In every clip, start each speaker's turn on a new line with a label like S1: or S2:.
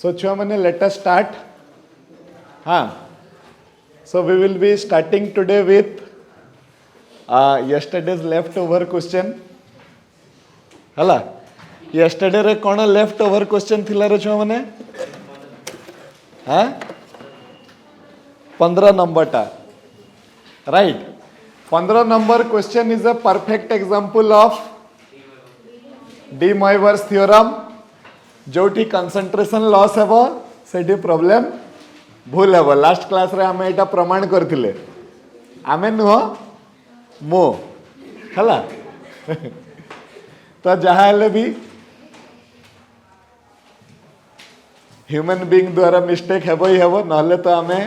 S1: So छुआ मैंने let us start. हाँ. So we will be starting today with yesterday's leftover question. हला. Yesterday रे कौन leftover question थिला रे छुआ मैंने? हाँ? 15 नंबर टा. Right. 15 number question is a perfect example of De Moivre's theorem. जोटी कंसंट्रेशन लॉस हेबो सेठी प्रॉब्लम भूल हेबो. लास्ट क्लास रे हमें एटा प्रमाण करथिले. आमे नुह मो हला. तो जहा हेले भी ह्यूमन बीइंग द्वारा मिस्टेक हेबो ही हेबो नहले तो आमे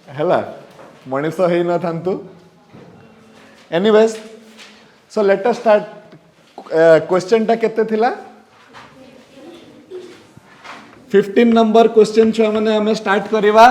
S1: हला मनुष्य हेइ न थांतु. Anyways so let us start. Question टा केते थिला? 15 नंबर क्वेश्चन छुआ मैंने हमें स्टार्ट करिवा.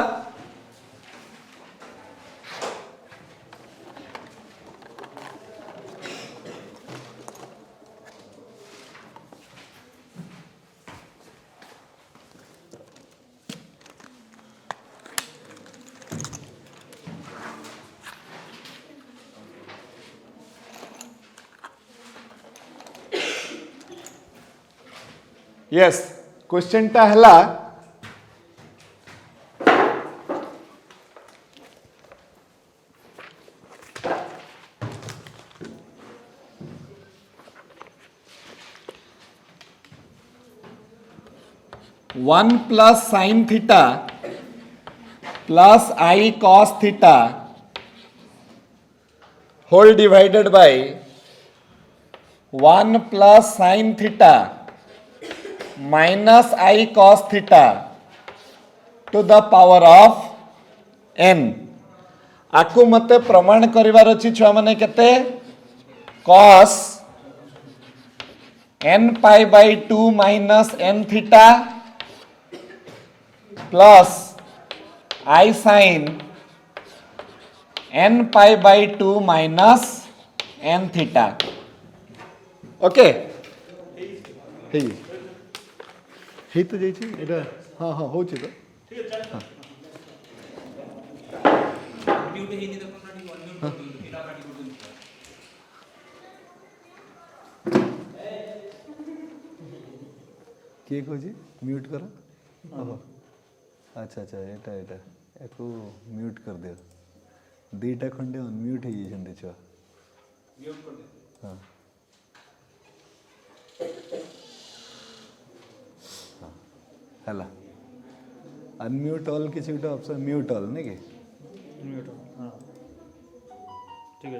S1: यस क्वेश्चन टा हला one plus sine theta plus i cos theta whole divided by 1 plus sine theta minus i cos theta to the power of n. आकु मते प्रमाण करिवार अछि छुआ माने केते cos n pi by 2 minus n theta plus i sine n pi by 2 minus n theta. Okay हे हे तो जाइछि एटा. हां हां होछि तो ठीक है. हां म्यूट हेनी देखो ना ठीक अनम्यूट एटा काटी कोन के कोजी म्यूट करो. ओहो अच्छा अच्छा एटा एटा एको म्यूट कर दियो. दीटा खंडे अनम्यूट हे जंदे छ म्यूट कर दे. हां हला अनम्यूट ऑल किसी गोटे ऑप्शन म्यूट ऑल नहीं कि म्यूट ऑल. हां ठीक है.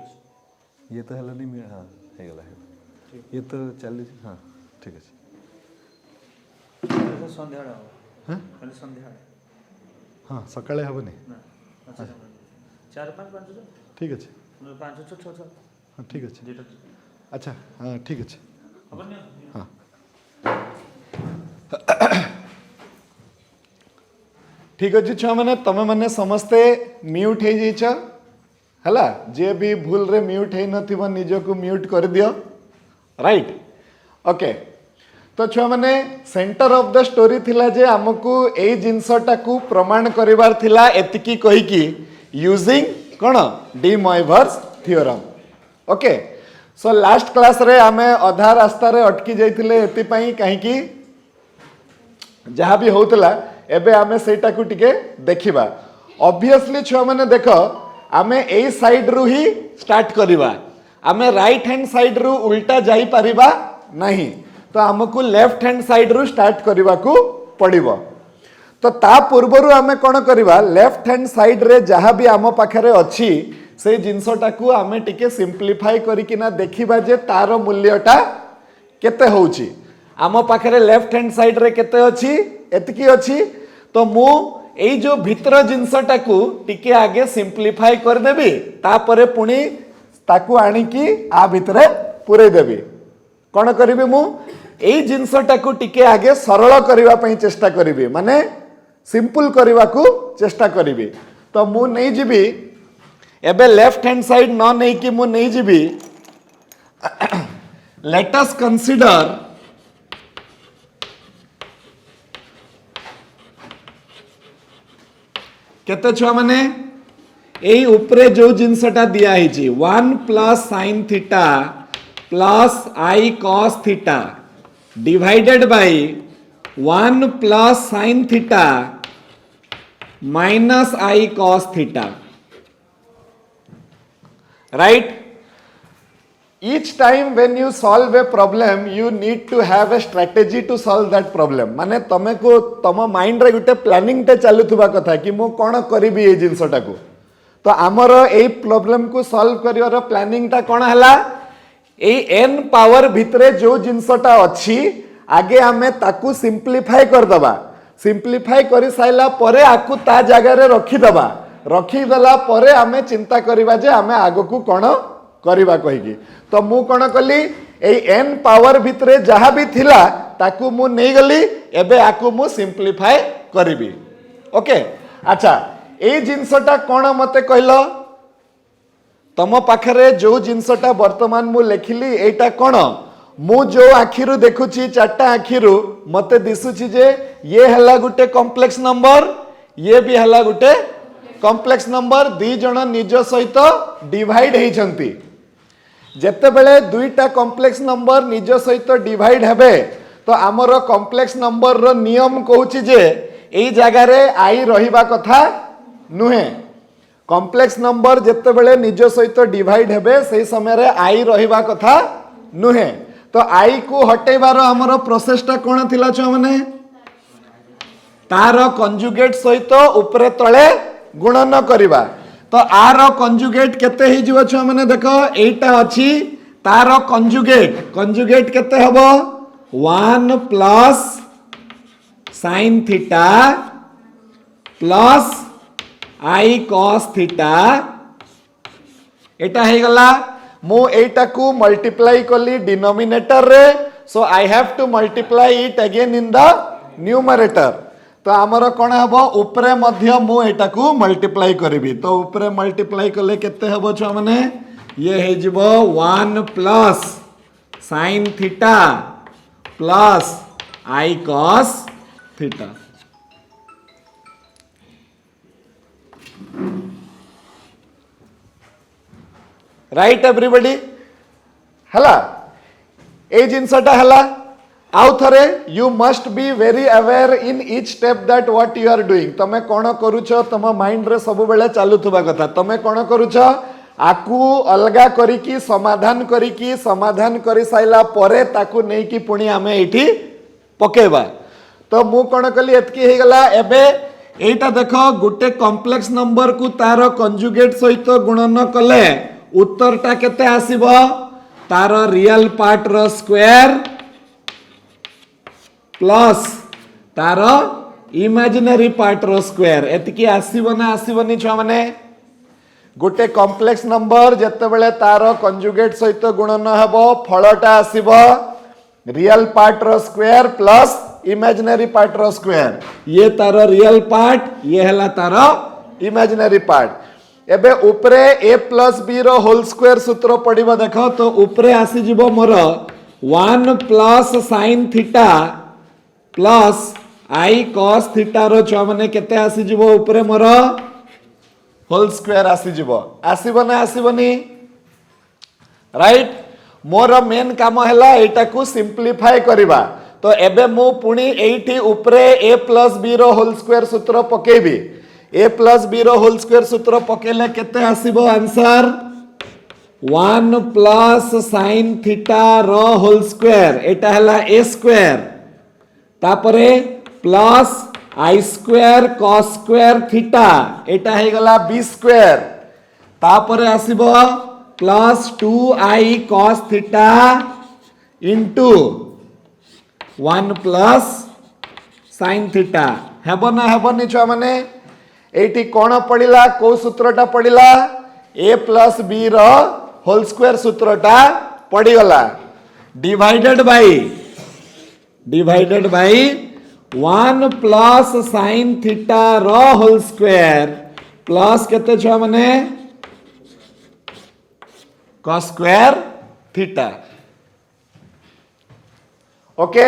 S1: ये तो हला नहीं. हां हे गला है ये तो चल. हां ठीक है. संध्या हां कल संध्या. हां सकाळे हबनी ना. अच्छा 4 5 5 ठीक है. 5 6 6 हां ठीक है. अच्छा हां ठीक है. हबनी. हां ठीक अच्छे छुआ मैंने तमें मैंने समस्ते म्यूट हो जाइछ हला. जे भी भूल रे म्यूट हो नथिबो निजको म्यूट कर दियो. Right okay. तो छुआ मैंने सेंटर ऑफ द स्टोरी थिला जे हमकु एई जिंसटा को प्रमाण करिवार थिला एतिकी कहि कि यूजिंग कोन de Moivre's theorem. Okay so last class रे हमें आधा रास्ता रे अटकी जाइथिले एति पई काहे कि जहाँ भी होतला एबे आमे सेटा को टिके देखिबा. ऑब्वियसली छुआ माने देखो आमे एई साइड रु ही स्टार्ट करिबा. आमे राइट हैंड साइड रु उल्टा जाई परिबा नहीं. तो हमकु लेफ्ट हैंड साइड रु स्टार्ट करिबा को पड़िबो. तो ता पूर्वरु आमे कोन करिबा लेफ्ट हैंड साइड रे जहाँ भी आम पाखरे अछि से जिंसटा को आमे टिके सिंपलीफाई करिकिना देखिबा जे तार मूल्यटा केते होउची. आम पाखरे लेफ्ट हैंड साइड रे केते अछि एतकी अछि. तो मु एई जो भितर जिंसटा को टिके आगे सिंपलीफाई कर देबी तापरे पुणी ताकू आनी की आ भितरे पुरे देबी. कोन करिबी मु एई जिंसटा को टिके आगे सरल करिवा पई चेष्टा करिबी माने सिंपल करिवा को चेष्टा करिबी. तो मु नै जिबी एबे लेफ्ट हैंड साइड न नै कि मु नै जिबी. लेट अस कंसीडर केते छुआ माने एई ऊपरे जो जिनसटा दिया हिची 1 plus sine theta plus i cos theta divided by 1 plus sine theta minus i cos theta right. Each time when you solve a problem you need to have a strategy to solve that problem. माने तमे को तम mind रे गुटे planning टे चालुथुबा कथा कि मो कोन करिबी ए जिंसटा को. तो आमर ए प्रॉब्लम को सॉल्व करिवार प्लानिंग टा कोन हला ए n पावर भितरे जो जिंसटा अछि आगे आमे ताकू सिंपलीफाई कर दबा. सिंपलीफाई करि साइला परे आकू ता जगह रे रखि दबा. रखि दला परे आमे चिंता करिबा जे आमे आगो को कोन करिबा कहिकी. तो मु कोन कली ए n पावर भितरे जहा भी थिला ताकू मु नै गली एबे आकू मु सिंपलीफाई करिबी. ओके अच्छा ए जिनसटा कोन मते कहलो तम पाखरे जो जिनसटा वर्तमान मु लेखिली एटा कोन मु जो आखिरु देखुची चारटा आखिरु मते दिसुची जे ये हला गुटे कॉम्प्लेक्स नंबर ये भी हला गुटे कॉम्प्लेक्स नंबर दी जण निज सहित डिवाइड हेइछंती. जेते बेले दुईटा कॉम्प्लेक्स नंबर निज सहित डिवाइड हेबे तो आमर कॉम्प्लेक्स नंबर रो नियम कहूची जे एई जगह रे आई रहिबा कथा नुहे. कॉम्प्लेक्स नंबर जेते बेले निज सहित डिवाइड हेबे सेई समय रे आई रहिबा कथा नुहे. तो आई को हटेबार आमर प्रोसेसटा कोन थिला छ माने तार कंजुगेट सहित ऊपरे तळे गुणन करिबा. तो आर कंजुगेट केते हे जिवो छ माने देखो एटा अछि तार कंजुगेट केते हबो 1 plus sine theta plus i cos theta एटा हे गला. मु एटा को मल्टीप्लाई कली डिनोमिनेटर रे so I have to multiply it again in the numerator. तो आमर कोन हबो ऊपरे मध्य मु एटा को मल्टीप्लाई करबी. तो ऊपरे मल्टीप्लाई कले केते हबो छ माने ये हे जिवो 1 plus sine theta plus i cos theta. Right everybody हला ए जिनसटा हला. आउ थरे you must be very aware in each step that what you are doing. तमे कोन करूछ तम माइंड रे सब बेले चालुथुबा कथा. तमे कोन करूछ आकू अलगा करिकी समाधान करि साइला परे ताकू नै कि पुणी आमे एठी पकेबा. तो मु कोन कली एतकी हे गला. एबे एटा देखो गुटे कॉम्प्लेक्स नंबर को तार कंजुगेट सहित गुणन कले उत्तरटा केते आसीबो तार रियल पार्ट रो स्क्वायर प्लस तार इमेजिनरी पार्ट रो स्क्वायर. एतकी आसीबो ना आसीबोनी छ माने गोटे कॉम्प्लेक्स नंबर जते बेले तार कंजुगेट सहित गुणन हेबो फलटा आसीबो रियल पार्ट रो स्क्वायर प्लस इमेजिनरी पार्ट रो स्क्वायर. ये तार रियल पार्ट ये हला तार इमेजिनरी पार्ट. एबे ऊपरे a प्लस b रो होल स्क्वायर सूत्र पड़िबो देखो. तो ऊपरे आसी जिवो मोर 1 plus sine theta plus i cos theta रो छ माने केते आसी जिवो ऊपरे मोर होल स्क्वायर आसी जिवो. आसीबो ना आसीबोनी राइट. मोर मेन काम हैला एटा को सिंपलीफाई करिबा. तो एबे मु पुणी एठी ऊपरे a प्लस b रो होल स्क्वायर सूत्र पकेबी. a प्लस b रो होल स्क्वायर सूत्र पकेले केते आसीबो आंसर 1 प्लस साइन थीटा रो होल स्क्वायर एटा हला a स्क्वायर तापरे plus i square cos square theta एटा हे गला b स्क्वायर तापरे आसीबो plus 2i cos theta into 1 plus sine theta. हेबो ना हेबोनी छुआ माने एटी कोण पड़िला को सूत्रटा पड़िला a प्लस b रो होल स्क्वायर सूत्रटा पड़ी गला divided by 1 plus sine theta रो होल स्क्वायर प्लस केते छुआ माने cos स्क्वायर थीटा. ओके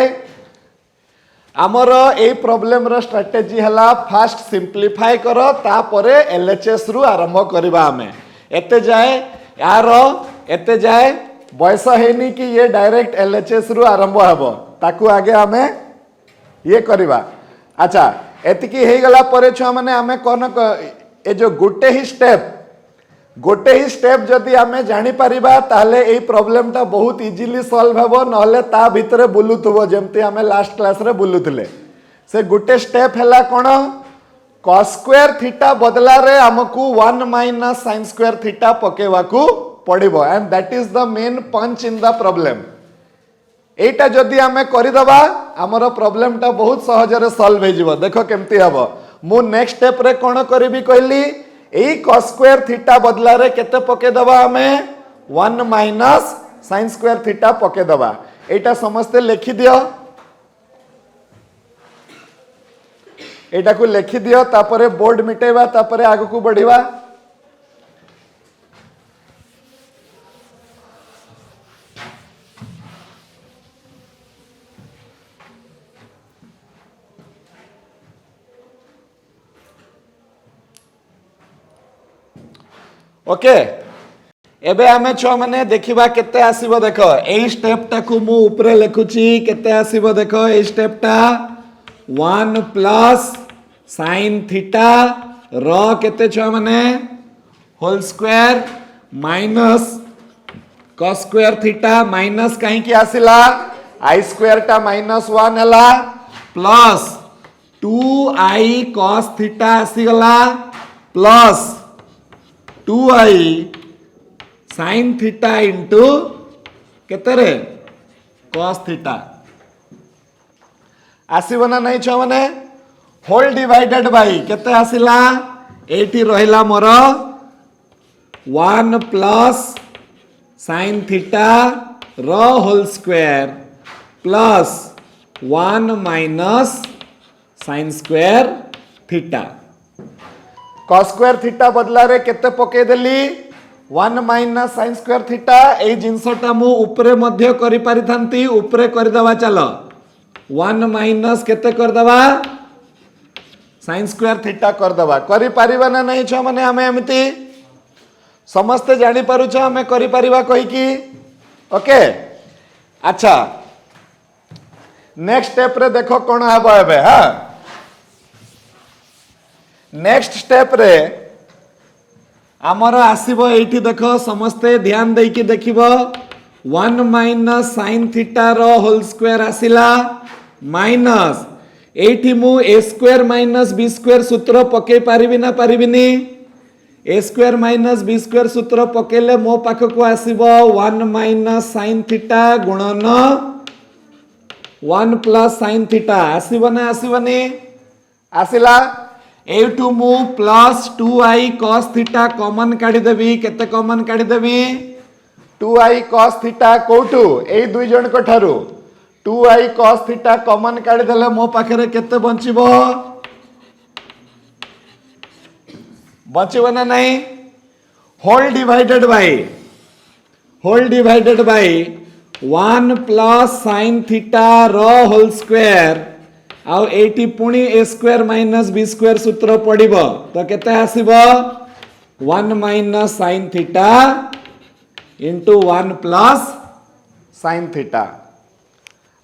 S1: आमर ए प्रॉब्लम रो स्ट्रेटेजी हला फास्ट सिंप्लीफाई करो तापरे एलएचएस रु आरंभ करबा हमें एते जाए यार एते जाए बयस हेनी कि ये डायरेक्ट एलएचएस रु आरंभ हबो ताकू आगे हमें ये करबा। अच्छा एतिकी हे गला परे छुआ माने हमें कोन ए जो गोटे ही स्टेप जदि आमे जानी परिबा ताले ए प्रॉब्लम टा बहुत इजीली सॉल्व हेबो नहले ता भितरे बुलुथबो जेमते हमें लास्ट क्लास रे बुलुथले से गोटे स्टेप हैला कोन cos स्क्वायर थीटा बदला रे हमकू 1 माइनस sin स्क्वायर थीटा पकेवाकू पड़िबो and that is the main punch in the problem. एटा जदि आमे करिदबा हमर प्रॉब्लम टा बहुत सहज रे सॉल्व हे जिवो। देखो केमती हबो मु नेक्स्ट स्टेप रे कोन करबी कहली ए cos स्क्वायर थीटा बदला रे केते पके दबा हमें 1 माइनस sin स्क्वायर थीटा पके दबा। एटा समस्ते लिखि दियो एटा को लिखि दियो तापरे बोर्ड मिटेबा तापरे आगु को बढ़िबा। ओके एबे आमे छ माने देखिबा केते आसीबो। देखो एई स्टेप टा को मु ऊपरे लिखुची केते आसीबो। देखो एई स्टेप टा 1 प्लस sin थीटा र केते छ माने whole square minus cos square theta minus काहे की आसिला i स्क्वायर टा माइनस 1 हला प्लस 2i cos थीटा आसी गला plus 2i sin theta into केते रे cos थीटा आसीबो ना नहीं छ माने होल डिवाइडेड बाय केते आसिला एठी रहिला मोर 1 प्लस sin थीटा र whole square plus 1 minus sin square theta. cos square theta बदला रे केते पके देली 1 माइनस sin स्क्वायर थीटा। ए जिंसटा मु ऊपरे मध्य करि परिथांती ऊपरे करि दवा चलो 1 माइनस केते कर दवा sin स्क्वायर थीटा कर दवा। करि परिबा ना नहीं छ माने हमें एमती समस्त जानि पारु छ हमें करि परिबा कहि की। ओके अच्छा नेक्स्ट स्टेप रे देखो कोन हबो एबे। हां नेक्स्ट स्टेप रे आमर आसीबो एठी देखो समस्ते ध्यान देई कि देखिबो 1 माइनस sin थीटा रो होल स्क्वायर आसिला माइनस एठी मु a square minus b square सूत्र पके पारिबि ना पारिबिनी a square minus b square सूत्र पकेले मो पाख को आसीबो 1 माइनस sin थीटा गुणन 1 प्लस sin थीटा आसीबो ना आसीबनी आसिला एठू मु plus 2i cos theta common काढी देबी केते कॉमन काढी देबी 2i cos थीटा कोठू ए दुई जण को ठारू 2i cos थीटा कॉमन काढी देले मो पाखरे केते बंचिबो बचिबो ना नहीं whole divided by 1 plus sin theta रो होल स्क्वायर आउ एटी पुणी a square minus b square सूत्र पड़िबो तो केते आसीबो 1 minus sin theta into 1 plus sin theta.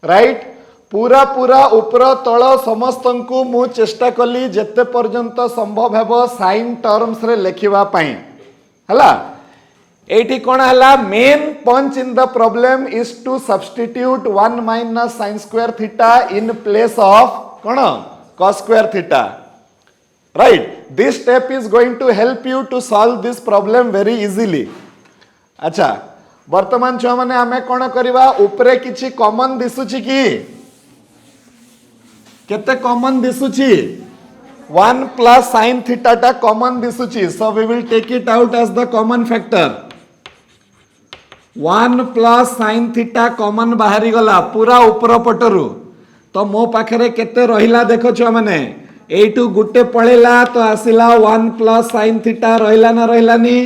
S1: Right पूरा पूरा ऊपर तल समस्तंकु मु चेष्टा कली जेते पर्यंत संभव हेबो साइन टर्म्स रे लेखिबा पई हला। एटी कोन हला main punch in the problem is to substitute 1 minus sin square theta in place of कोन cos square theta. Right this step is going to help you to solve this problem very easily. अच्छा वर्तमान छुआ माने हमें कोन करबा ऊपरे किछि common दिसुछि कि केते कॉमन दिसुछि 1 प्लस sin थीटा टा कॉमन दिसुछि so we will take it out as the common factor 1 plus sin theta common बाहरी गला पूरा ऊपर पटरु तो मो पाखरे केते रहिला देखो छुआ माने एटू गुटे पळेला तो आसिला 1 प्लस sin थीटा रहिला ना रहिलानी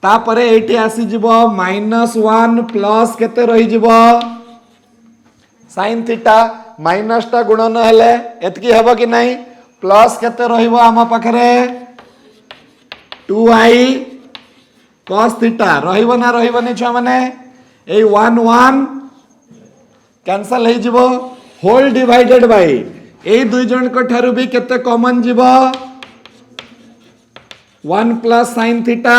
S1: तापरे एटी आसी जिवो -1 प्लस केते रहि जिवो sin थीटा माइनस टा गुणन हेले एतकी हेबो कि नहीं प्लस केते रहिबो आम पाखरे 2i cos थीटा रहिबो ना रहिबोनी छुआ माने ए 1 1 कैंसल हे जिवो होल डिवाइडेड बाय ए दुई जन को ठारू भी केते कॉमन जिवो 1 प्लस sin थीटा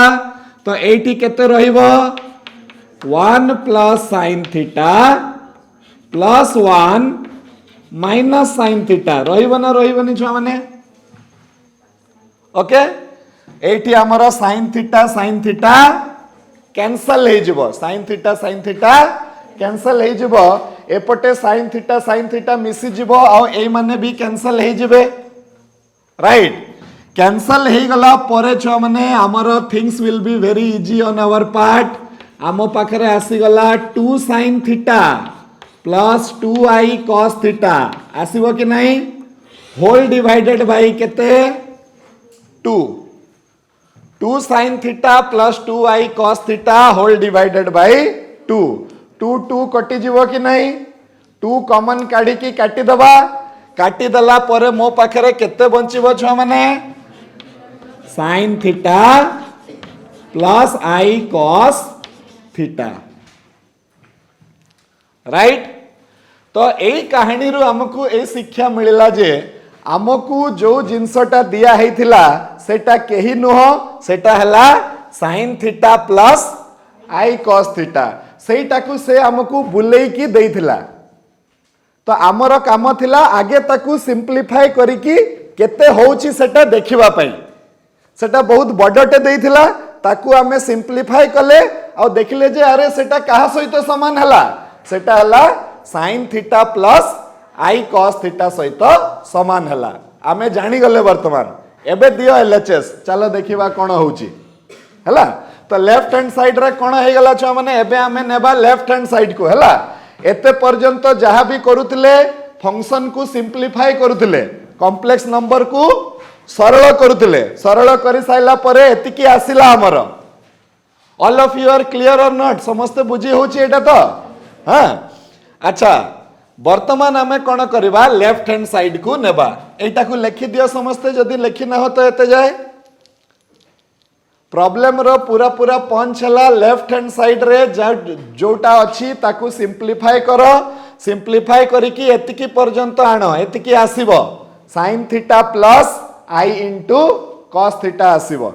S1: तो एटी केते रहिबो 1 plus sin theta plus 1 minus sin theta रहिबो ना रहिबोनी छुआ माने ओके एटी हमर sin थीटा कैंसल हे जिवो sin थीटा कैंसल हे जिवो एपटे sin थीटा मिसी जिवो आ ए माने भी कैंसल हे जिवे राइट कैंसल हे गला परे छ माने हमर things will be very easy on our part आम पाखरे आसी गला 2 sin theta plus 2i cos theta आसीबो कि नहीं होल डिवाइडेड बाय केते 2 sin theta plus 2i cos theta whole divided by 2 2 कटि जीवो कि नहीं 2 कॉमन काढी की काटी दला परे मो पाखरे केते बंचिबो छ माने sin theta plus i cos theta right तो यही कहानी रू हमको ए शिक्षा मिलला जे आमको जो जिनसटा दिया हेतिला सेटा केही नुह सेटा हला sin theta plus i cos theta सेटाकू से हमको बुलेई की देइथिला तो आमर काम थिला आगे ताकू सिंप्लीफाई करिकी केते होउची सेटा देखिबा पई सेटा बहुत बडटे देइथिला ताकू आमे सिंप्लीफाई कले आ देखिले जे अरे सेटा कहा सहित समान हला सेटा हला sin theta plus i cos theta सहित समान हला आमे जानी गले वर्तमान एबे दियो एलएचएस चलो देखिबा कोन होउची हला तो लेफ्ट हैंड साइड रे कोन हे गला छ माने एबे आमे नेबा लेफ्ट हैंड साइड को हला एते पर्यंत जहां भी करूतिले फंक्शन को सिंप्लीफाई करूतिले कॉम्प्लेक्स नंबर को सरल करूतिले सरल करि साइला परे एतिकी आसिला हमर all of you are clear or not समस्त बुझी होची एटा तो हां अच्छा वर्तमान आमे कोन करबा लेफ्ट हैंड साइड को नेबा एटा को लिखि दियो समस्त जदी लिखि ना हो तो एते जाए प्रॉब्लम रो पूरा पूरा पंच हला लेफ्ट हैंड साइड रे जोटा अछि ताकू सिंप्लीफाई करो सिंप्लीफाई करी की एतिकी पर्यंत आनो एतिकी आसीबो sin theta plus i into cos theta आसीबो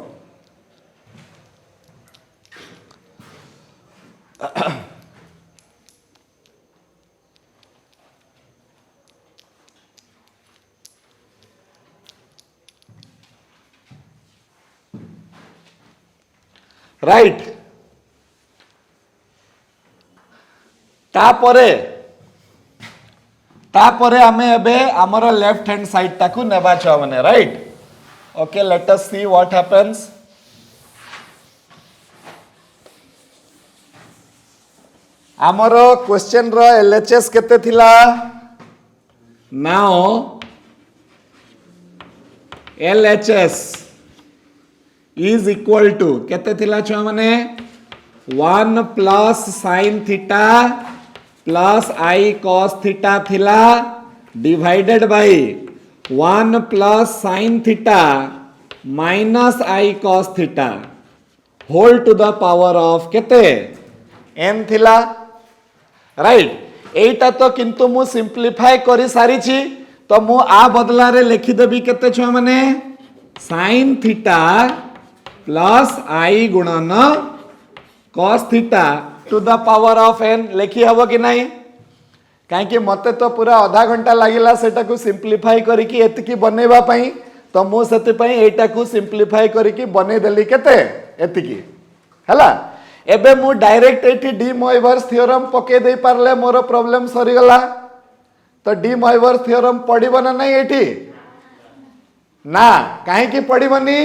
S1: राइट तापरे आमे एबे हमर लेफ्ट हैंड साइड ताकू नेबा छ माने right okay let us see what happens हमर क्वेश्चन रो एलएचएस केते थिला now LHS is equal to केते थिला छ माने 1 plus sin theta plus i cos theta थिला divided by 1 plus sin theta minus i cos theta whole to the power of केते n थिला राइट एटा तो किंतु मु सिंप्लीफाई करि सारी छी तो मु आ बदला रे लिखि देबी केते छ माने sin थीटा प्लस i गुणन cos theta to the power of n लिखि हबो कि नहीं काहे मते तो पूरा आधा घंटा लागिला सेटा को सिंप्लीफाई करी कि एतिकी बनेबा पई तो मु सेति पई एटा को सिंप्लीफाई करी कि बने देली केते एतिकी हला एबे मु डायरेक्ट एठी डी मोइवर्स थ्योरम पके दे पारले मोर प्रॉब्लम सरी गला तो डी मोइवर्स थ्योरम पडिबो ना नहीं एठी ना काहे कि पडिबोनी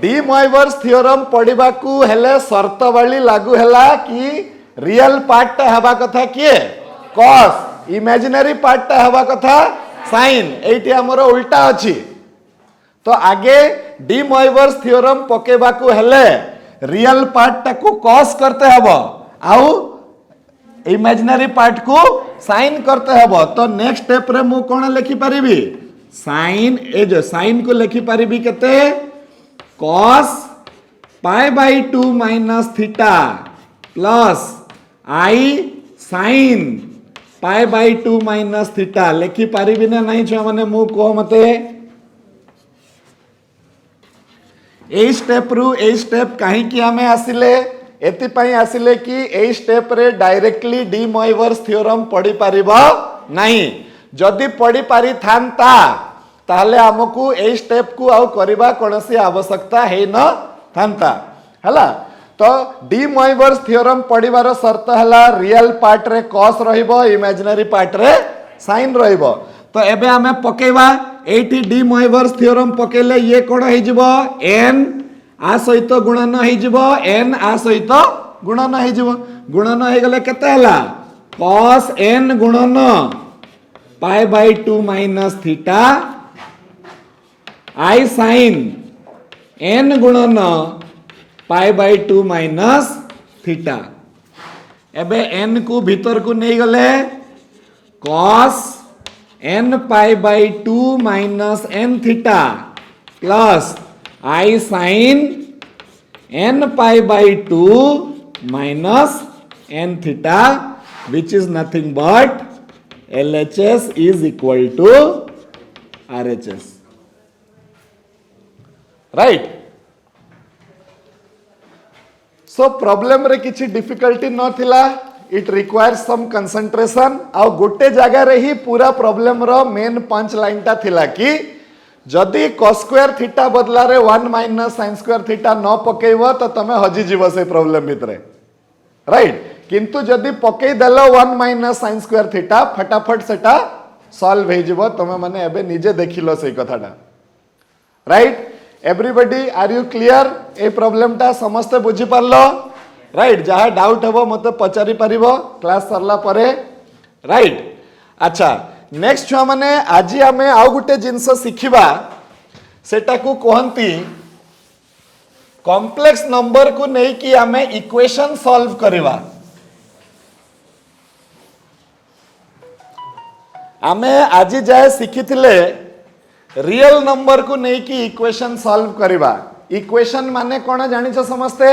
S1: डी मोइवर्स थ्योरम पढ़ा को हेले शर्त वाली लागू हैला कि रियल पार्ट हवा कथा किए कॉस इमेजिनरी पार्ट हवा कथा साइन एठी हमर उल्टा अछि तो आगे डी मोइवर्स थ्योरम पकेबा को हेले रियल पार्ट को कॉस करते हबो आउ इमेजिनरी पार्ट को साइन करते हबो तो नेक्स्ट स्टेप रे मु कोन लिखि परिबी साइन ए जो साइन को लिखि परिबी केते cos pi by 2 minus theta plus i sine pi by 2 minus theta लिखि परिबी ना नहीं छुआ माने मु को मते ए स्टेप रु ए स्टेप कहीं कि हमें आसिले एति पई आसिले कि ए स्टेप रे डायरेक्टली डी मोइवर्स थ्योरम पढ़ी पारिबो नहीं जदि पढ़ी पारि थांता ताहले हमकु ए स्टेप को आउ करबा कोनसी आवश्यकता है न थांता हला तो डी मोइवर्स थ्योरम पढ़िबार शर्त हला रियल पार्ट रे cos रहिबो इमेजिनरी पार्ट रे sin रहिबो तो एबे हमें पकेबा एठी डी मोइवर्स थ्योरम पकेले ये कोन हे जिवो n आ सहित गुणन हे जिवो n आ सहित गुणन हे जिवो गुणन हे गले केते हला cos n गुणन pi by 2 minus theta I sin n गुणन पाई बाई 2 माइनस थीटा एबे n को भीतर को नहीं गले cos n pi by 2 minus n theta plus I sin n pi by 2 minus n theta which is nothing but LHS is equal to RHS right so problem रे किछि difficulty न थिला इट रिक्वायर्स सम कंसंट्रेशन आ गोटे जगह रे ही पूरा problem रो main punch line ता थिला कि जदि cos स्क्वायर थीटा बदला रे 1 माइनस sin स्क्वायर थीटा न पकेइबो तो तमे हजी जीवो से प्रॉब्लम भितरे राइट किंतु जदि पकई देलो 1 माइनस sin स्क्वायर थीटा फटाफट सेटा सॉल्व हे जीवो तमे माने एबे निजे देखिलो से कथाटा right everybody are you clear ए प्रॉब्लम ता समस्त बुझी पारलो राइट जहाँ डाउट हबो मते पचारि पारिबो क्लास सरला परे राइट अच्छा नेक्स्ट छुआ माने आजी हमें आउ गुटे जिंस सिखिबा सेटा को कहंती कॉम्प्लेक्स नंबर को नहीं कि हमें इक्वेशन सॉल्व करवा हमें आजी जाए सिखिथिले रियल नंबर को नहीं कि इक्वेशन सॉल्व करवा इक्वेशन माने कोन जानिछ समस्ते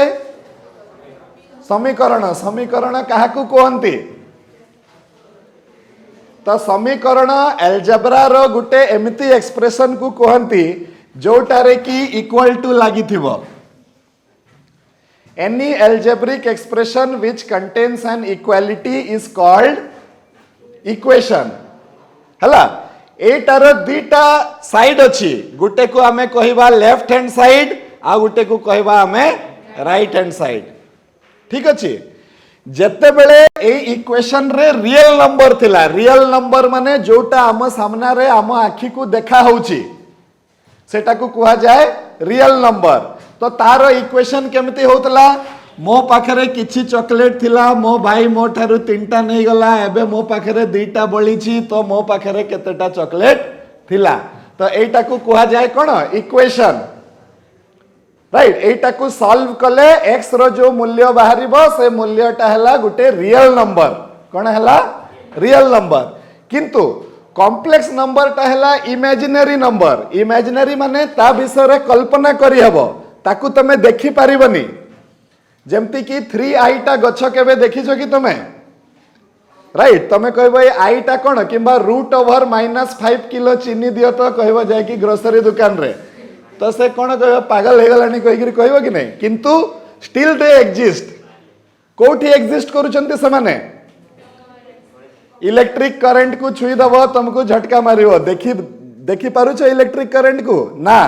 S1: समीकरण समीकरण काहा को कहंती तो समीकरण एल्जेब्रा रो गुटे एमिति एक्सप्रेशन को कहंती जोटारे की इक्वल टू लागि थिबो any algebraic expression which contains an equality is called equation हला एटार दुईटा साइड अछि गुटे को हमें कहबा लेफ्ट हैंड साइड आ गुटे को कहबा हमें राइट हैंड साइड ठीक अछि जत्ते बेले ए इक्वेशन रे रियल नंबर थिला रियल नंबर माने जोटा हम सामना रे हम आखी को देखा होउची सेटा को कहा जाए रियल नंबर तो तारो इक्वेशन केमती होतला मो पाखरे किछि चॉकलेट थिला मो भाई मो ठारू तीनटा नहीं गला एबे मो पाखरे दुईटा बळीची तो मो पाखरे केतेटा चॉकलेट थिला तो एटा को कहा जाए कोन इक्वेशन राइट एटा को सॉल्व कले x रो जो मूल्य बाहरिबो से मूल्यटा हला गुटे रियल नंबर कोन हला रियल नंबर किंतु कॉम्प्लेक्स नंबर टा हला इमेजिनरी माने ता विषय रे कल्पना करि हबो ताकू तमे देखि पारिबनी जेमति कि 3i टा गछ केबे देखिछो कि तमे राइट तमे कहबो ए i टा कोन किबा √(-5 किलो चीनी दियो तो कहबो जाय कि ग्रोसरी दुकान रे तो से कौन कह पागल हो गलानी कह कहबो कि नहीं किंतु स्टिल दे एग्जिस्ट कोठी एग्जिस्ट करूछंती से माने इलेक्ट्रिक करंट को छुई दबो तुमको झटका मारिबो देखि देखि पारुछ इलेक्ट्रिक करंट को ना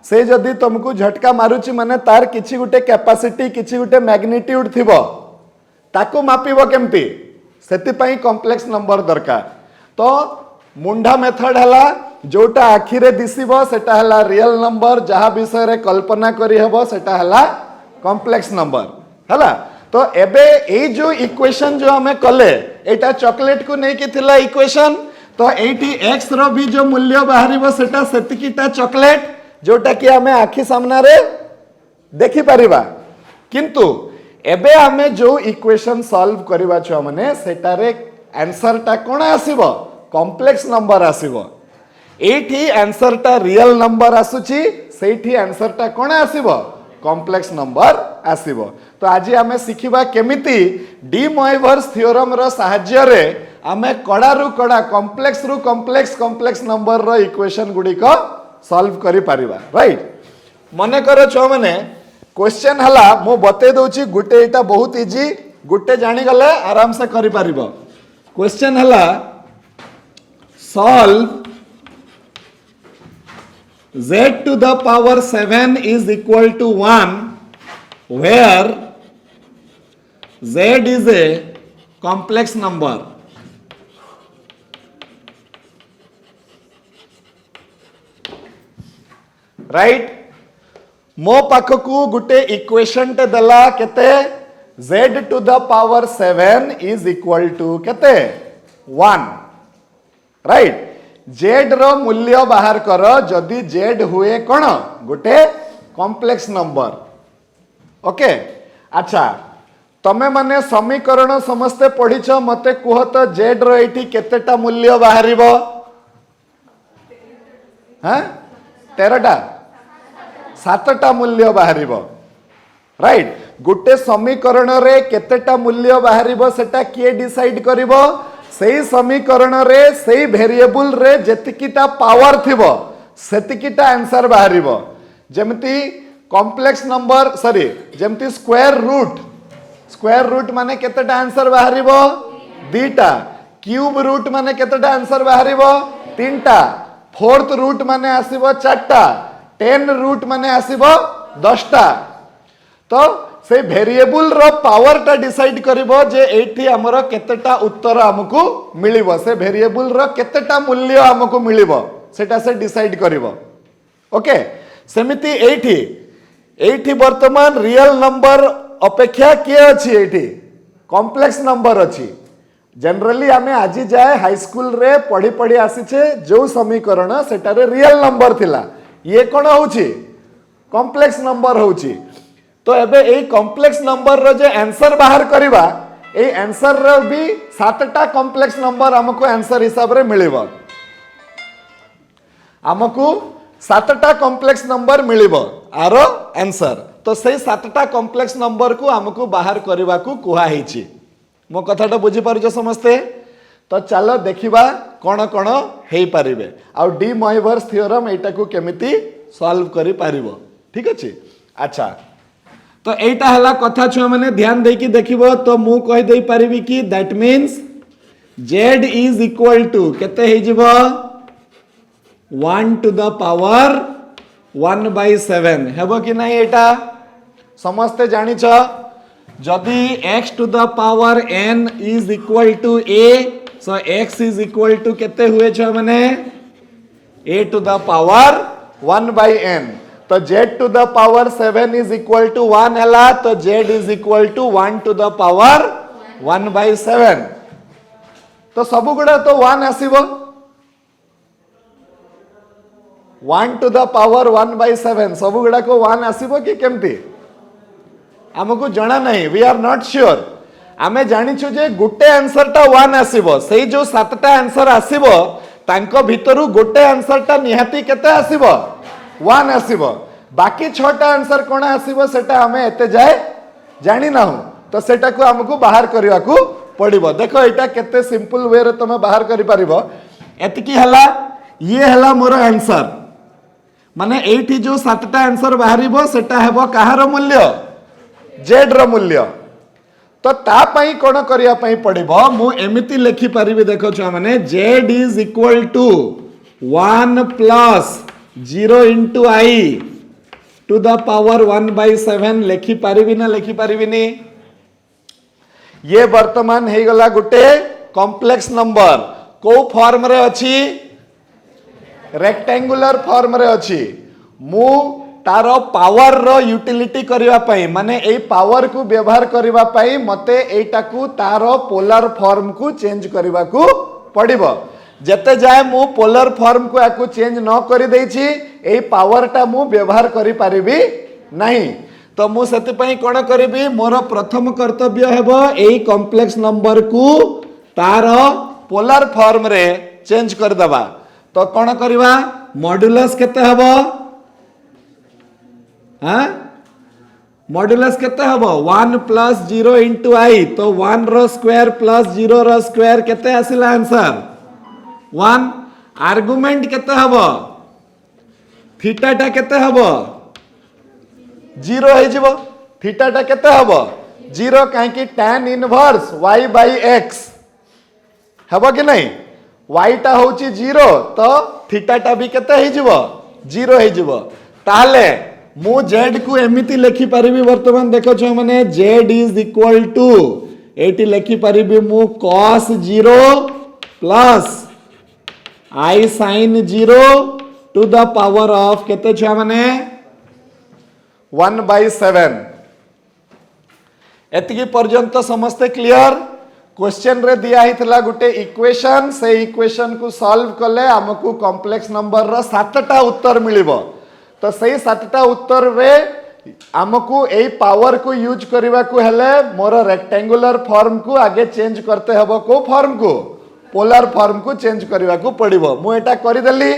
S1: से जदी तुमको झटका मारुची माने तार किछि गुटे कैपेसिटी किछि गुटे मैग्नीट्यूड थिबो ताको मापिबो केमती सेति पई कॉम्प्लेक्स नंबर दरकार तो मुंडा मेथड हला जोटा आखि रे दिसिबो सेटा हला रियल नंबर जहा विषय रे कल्पना करि हेबो सेटा हला कॉम्प्लेक्स नंबर हला तो एबे ए जो इक्वेशन जो हमें कले एटा चॉकलेट को नहीं कि थिला इक्वेशन तो एटी x रो भी जो मूल्य बाहरिबो सेटा सेतिकीटा चॉकलेट जोटा कि हमें आखि सामना रे देखि परिबा किंतु एबे आमे जो इक्वेशन सॉल्व करबा छुआ माने सेटारे आंसर टा कोन आसीबो कॉम्प्लेक्स नंबर आसीबो एठी आंसर टा रियल नंबर आसुची सेठी आंसर टा कोन आसीबो कॉम्प्लेक्स नंबर आसीबो। तो आज आमे सिखिबा केमिति डी मोइवर्स थ्योरम रो सहाय्य रे आमे कड़ा रु कड़ा कॉम्प्लेक्स रु कॉम्प्लेक्स कॉम्प्लेक्स नंबर रो इक्वेशन गुडी को सॉल्व करि पारिबा राइट। मने करो छो माने क्वेश्चन हला मो बते दोची गुटे एटा बहुत इजी गुटे जानि गले आराम से करि पारिबो। क्वेश्चन हला solve z to the power 7 is equal to 1 where z is a complex number. Right मो पाखकू गुटे इक्वेशन टे दला केते z to the power 7 is equal to केते 1 राइट z रो मूल्य बाहर कर जदि z हुए कौन गोटे कॉम्प्लेक्स नंबर ओके। अच्छा तमे माने समीकरण समस्ते पढ़िछ मते कुह तो z रो एठी केतेटा मूल्य बाहरिबो हां 13टा 7टा मूल्य बाहरिबो राइट। गोटे समीकरण रे केतेटा मूल्य बाहरिबो सेटा किए डिसाइड करिवो सेही समीकरण रे सेही वेरिएबल रे जेतिकिटा पावर थिबो सेतिकिटा आंसर बाहरिबो। जेमति कॉम्प्लेक्स नंबर सॉरी जेमति स्क्वायर रूट माने केतेटा आंसर बाहरिबो 2टा क्यूब रूट माने केतेटा आंसर बाहरिबो 3टा फोर्थ रूट माने आसीबो 4टा 10 रूट माने आसीबो 10टा। तो से वेरिएबल रो पावर टा डिसाइड करिवो जे एठी हमरो केतेटा उत्तर हमकु मिलिबो से वेरिएबल रो केतेटा मूल्य हमकु मिलिबो सेटा से डिसाइड करिवो ओके। सेमिति एठी वर्तमान रियल नंबर अपेक्षा के अछि एठी कॉम्प्लेक्स नंबर अछि। जनरली आमे आज जाए हाई स्कूल रे पढ़ी पढ़ी आसी छे जो समीकरण सेटा रे रियल नंबर थिला ये कोन होउची कॉम्प्लेक्स नंबर होउची। तो एबे ए कॉम्प्लेक्स नंबर रो जे आंसर बाहर करिबा ए आंसर रो भी 7टा कॉम्प्लेक्स नंबर हमको आंसर हिसाब रे मिलिबो हमको 7टा कॉम्प्लेक्स नंबर मिलिबो आरो आंसर। तो सही 7टा कॉम्प्लेक्स नंबर को हमको बाहर करबा को कुहा हिची मो कथाटा बुझी पारुछ समस्ते। तो चलो देखिबा कोन कोन हेई पारिबे आ डी मोइवर्स थ्योरम एटा को केमिति सॉल्व करि पारिबो ठीक अछि। अच्छा तो एटा हला कथा छुआ माने ध्यान देकी देखिबो तो मु कहि देई पारिबी कि that means z is equal to केते हे जिवो 1 टू द पावर 1/7 हेबो कि नाही एटा समस्ते जानि छ। जदि x to the power n is equal to a so x is equal to केते हुए छ माने a to the power 1/n। तो z to the power 7 is equal to 1 हला तो z is equal to 1 to the power 1/7। तो सब गुड़ा तो 1 आसीबो 1 टू द पावर 1/7 सब गुड़ा को 1 आसीबो कि केमती हमको जाना नहीं वी आर नॉट श्योर। आमे जानिछु जे गुटे आंसर टा 1 आसीबो सेही जो 7टा आंसर आसीबो तांको भितरु गुटे आंसर टा निहाती केते आसीबो 1 आसीबो बाकी 6टा आंसर कोन आसीबो सेटा हमें एते जाय जानि ना हो। तो सेटा को हमको बाहर करिवा को पड़िबो। देखो एटा केते सिंपल वे रे तमे बाहर करि परिबो एतकी हला ये हला मोर आंसर माने एठी जो 7टा आंसर बाहरिबो सेटा हेबो काहार मूल्य z रो मूल्य। तो ता पई कोन करिया पई पड़िबो मु एमिति लेखि परिबे देखो छ माने z is equal to 1 plus 0 into i to the power 1/7 लेखि पारिबी ना लेखि पारिबिनी। ये वर्तमान हे गला गुटे कॉम्प्लेक्स नंबर को फॉर्म रे अछि रेक्टेंगुलर फॉर्म रे अछि मु तारो पावर रो यूटिलिटी करिवा पई माने ए पावर को व्यवहार करिवा पई मते एटा को तारो पोलर फॉर्म को चेंज करिवा को पड़िबो। जते जाए मु पोलर फॉर्म को आकु चेंज न करि दैछि ए पावर टा मु व्यवहार करि पारिबी नहीं। तो मु सेति कौन करी मोर प्रथम कर्तव्य हेबो एई कॉम्प्लेक्स नंबर को तार पोलर फॉर्म रे चेंज कर दबा। तो कौन करवा मॉड्यूलस केते हेबो हां मॉड्यूलस केते हेबो 1 प्लस 0 इंटू आई। तो 1 रो स्क्वायर प्लस 0 रो स्क्वायर केते आसिला आंसर 1। आर्गुमेंट केते हेबो थीटा टा केते हेबो 0 है जीवो। थीटा टा केते हबो 0 काहे कि tan inverse y by x हबो कि नहीं y टा होची 0 तो थीटा टा भी केते है जीवो 0 है जीवो। ताले मु z को एमिति लिखि परिबी वर्तमान देखो छ माने z इज इक्वल टू एटी लिखि परिबी मु cos 0 plus I sin 0 to the power of केते छ माने 1/7। एतिकी पर्यंत समस्ते क्लियर। क्वेश्चन रे दिया हितला गुटे इक्वेशन से इक्वेशन को सॉल्व कले हमकु कॉम्प्लेक्स नंबर रो 7टा उत्तर मिलिबो। तो सही 7टा उत्तर रे हमकु एई पावर को यूज करबा को हेले मोर रेक्टेंगुलर फॉर्म को आगे चेंज करते हबो को फॉर्म को पोलर फॉर्म को चेंज करबा को पड़िबो। मु एटा करि देली।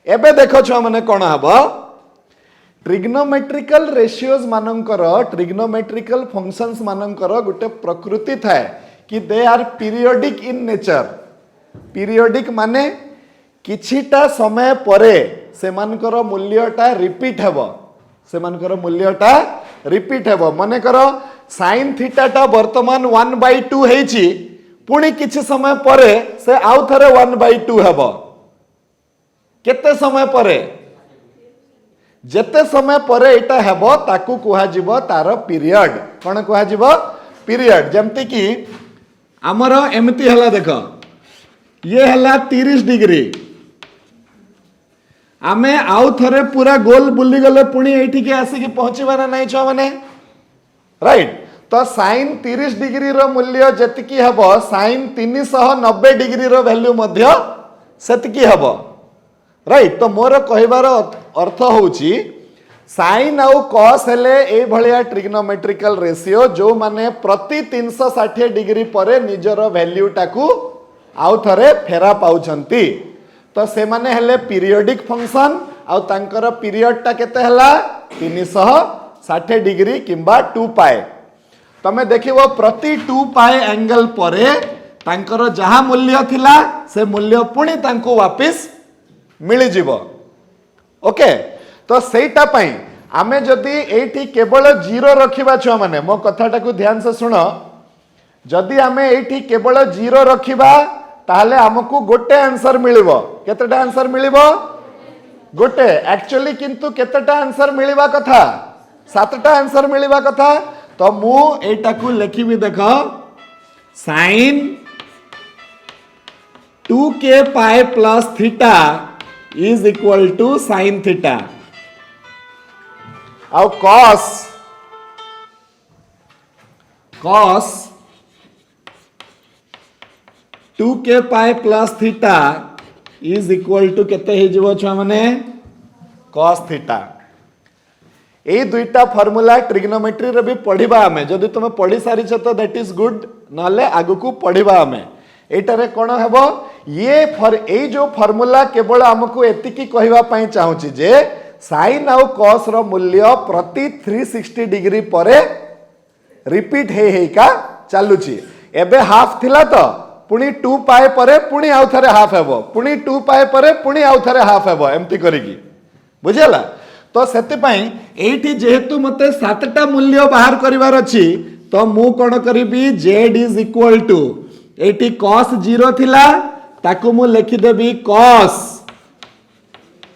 S1: एबे देखो छ माने कोन हबो ट्रिग्नोमेट्रिकल रेशियोज मानकर ट्रिग्नोमेट्रिकल फंक्शंस मानकर गुटे प्रकृति थाए कि they are periodic in nature. Periodic माने किछिटा समय परे सेमानकर मूल्यटा रिपीट हेबो सेमानकर मूल्यटा रिपीट हेबो। माने करो sin थीटा टा वर्तमान 1/2 हेची पुणी किछि समय परे से आउ थरे 1/2 हेबो। केते समय परे जेते समय परे एटा हेबो ताकू कुहा जिवो तार पीरियड। कोन कुहा जिवो पीरियड। जेमति कि हमर एमति हला देखो ये हला 30 डिग्री आमे आउ थरे पूरा गोल बुली गले पुणी एठी के आसी कि पहुंचीबा ना नै छ माने राइट। तो sin 30 डिग्री रो मूल्य जतिकी हेबो sin 390 डिग्री रो वैल्यू मध्य सेतिकी हेबो राइट। तो मोर कहबार अर्थ होची साइन आउ कॉस हेले ए भलिया ट्रिग्नोमेट्रिकल रेशियो जो माने प्रति 360 डिग्री परे निजर वैल्यू टाकू आउ थरे फेरा पाउछंती। तो से माने हेले पीरियोडिक फंक्शन आउ तांकर पीरियड टा केते हला 360 डिग्री किंबा 2 पाए। तमे देखिबो प्रति 2 पाए एंगल परे तांकर जहा मूल्य थिला से मूल्य पुणी तांको वापस मिली जीवो। ओके तो सेटा पई आमे जदी एठी केवल 0 रखिबा छ माने मो कथाटा को ध्यान से सुनो। जदी आमे एठी केवल 0 रखिबा ताहले हमकु गोटे आंसर मिलिबो। केतेटा आंसर मिलिबो गोटे। एक्चुअली किंतु केतेटा आंसर मिलिबा कथा 7टा आंसर मिलिबा कथा। तो मु एटा को लिखिबी देखो sin 2k pi plus theta is equal to sin theta और cos 2k pi plus theta is equal to केते हे जीवो छ माने cos थीटा। ए दुईटा फार्मूला ट्रिग्नोमेट्री रे भी पढ़िबा हमें जदी तुम पढ़ी सारी छ तो दैट इज गुड नले आगु को पढ़िबा हमें। एटारे कोन हेबो ये ए जो फार्मूला केवल हमको एतिकी कहवा पई चाहूची जे sin आउ cos रो मूल्य प्रति 360 डिग्री परे रिपीट हे का चालुची। एबे हाफ थिला तो पुणी 2 पाए परे पुणी आउ थरे हाफ हेबो पुणी 2 पाए परे पुणी आउ थरे हाफ हेबो एम्ति करिकी बुझिला। तो सेति पई एठी जेहेतु मते 7टा मूल्य बाहर करिवार अछि तो मु कोन करिबी z इज इक्वल टू एटी cos 0 थिला ताकू मु लिखि देबी cos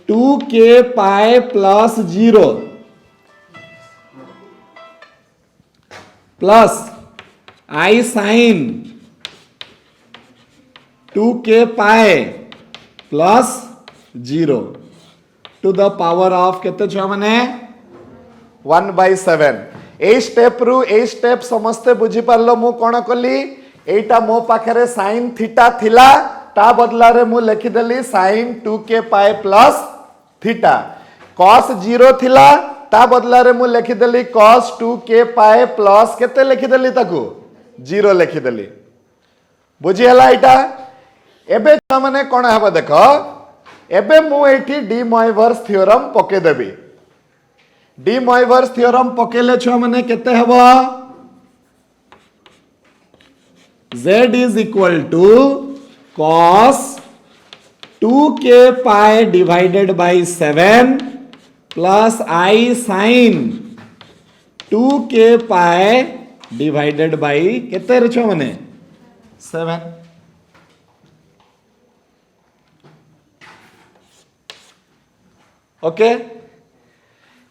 S1: 2k pi plus 0 plus I sin 2k pi plus 0 to the power of केते छ माने 1/7। ए स्टेप रु ए स्टेप समस्ते बुझी पारलो। मु कोन कली एटा मो पाखरे sin थीटा थिला ता बदला रे मु लिखि देली sin 2k pi plus theta. cos 0 थिला ता बदला रे मु लिखिदेली cos 2k पाए प्लस केते लिखिदेली ताकू 0 लिखिदेली बुझी हला एटा एबे छुआ माने कोन हबो देखो एबे मु एठी डी मोइवर्स थ्योरम पके देबी डी मोइवर्स थ्योरम पकेले छुआ माने केते हबो z is equal to cos 2k pi divided by 7 plus I sin 2k pi divided by केते रे छुआ माने 7 ओके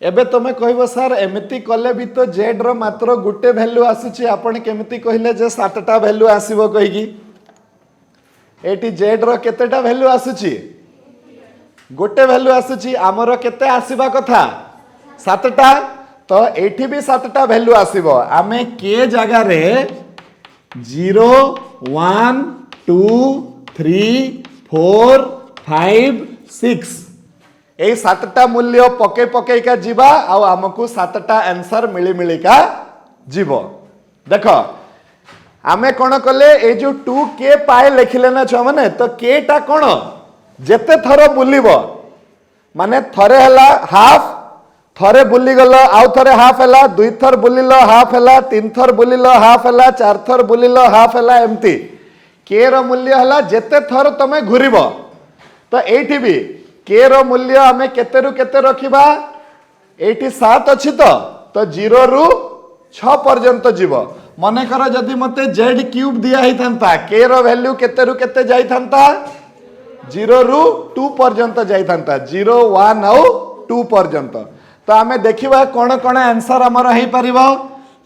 S1: एबे तुम कहबो सर एमती कले भी तो जेड रो मात्र गुटे वैल्यू आसुची आपण केमती कहले जे 7टा वैल्यू आसीबो कहिगी एटी जेड रो केतेटा वैल्यू आसुची गुटे वैल्यू आसुची हमरो केते आसीबा कथा 7टा तो एठी भी 7टा वैल्यू आसीबो आमे के जगह रे 0 1 2 3 4 5 6 ए 7टा मूल्य पके पके का जीवा आ हमकु 7टा आंसर मिली मिली का जीवो देखो आमे कोन कले ए जो 2k पाए लिखले ना छ माने तो k टा कोन जेते थरो बुलिबो माने थरे हला हाफ थरे बुली गलो आउ थरे हाफ हला दुई थर बुलिलो हाफ हला तीन थर बुलिलो हाफ हला चार थर बुलिलो हाफ हला एम्ति k रो मूल्य हला जेते थर तमे घुरिबो तो एठी भी के रो मूल्य आमे केते रु केते रखिबा एठी 7 अछि तो 0 रु 6 पर्यंत जीव मने कर जदी मते z क्यूब दिया ही थांता के रो वैल्यू केते रु केते जाई थांता 0 रु 2 पर्यंत जाई थांता 0 1 और 2 पर्यंत तो आमे देखिबा कोन कोन आंसर हमर हेई परिबो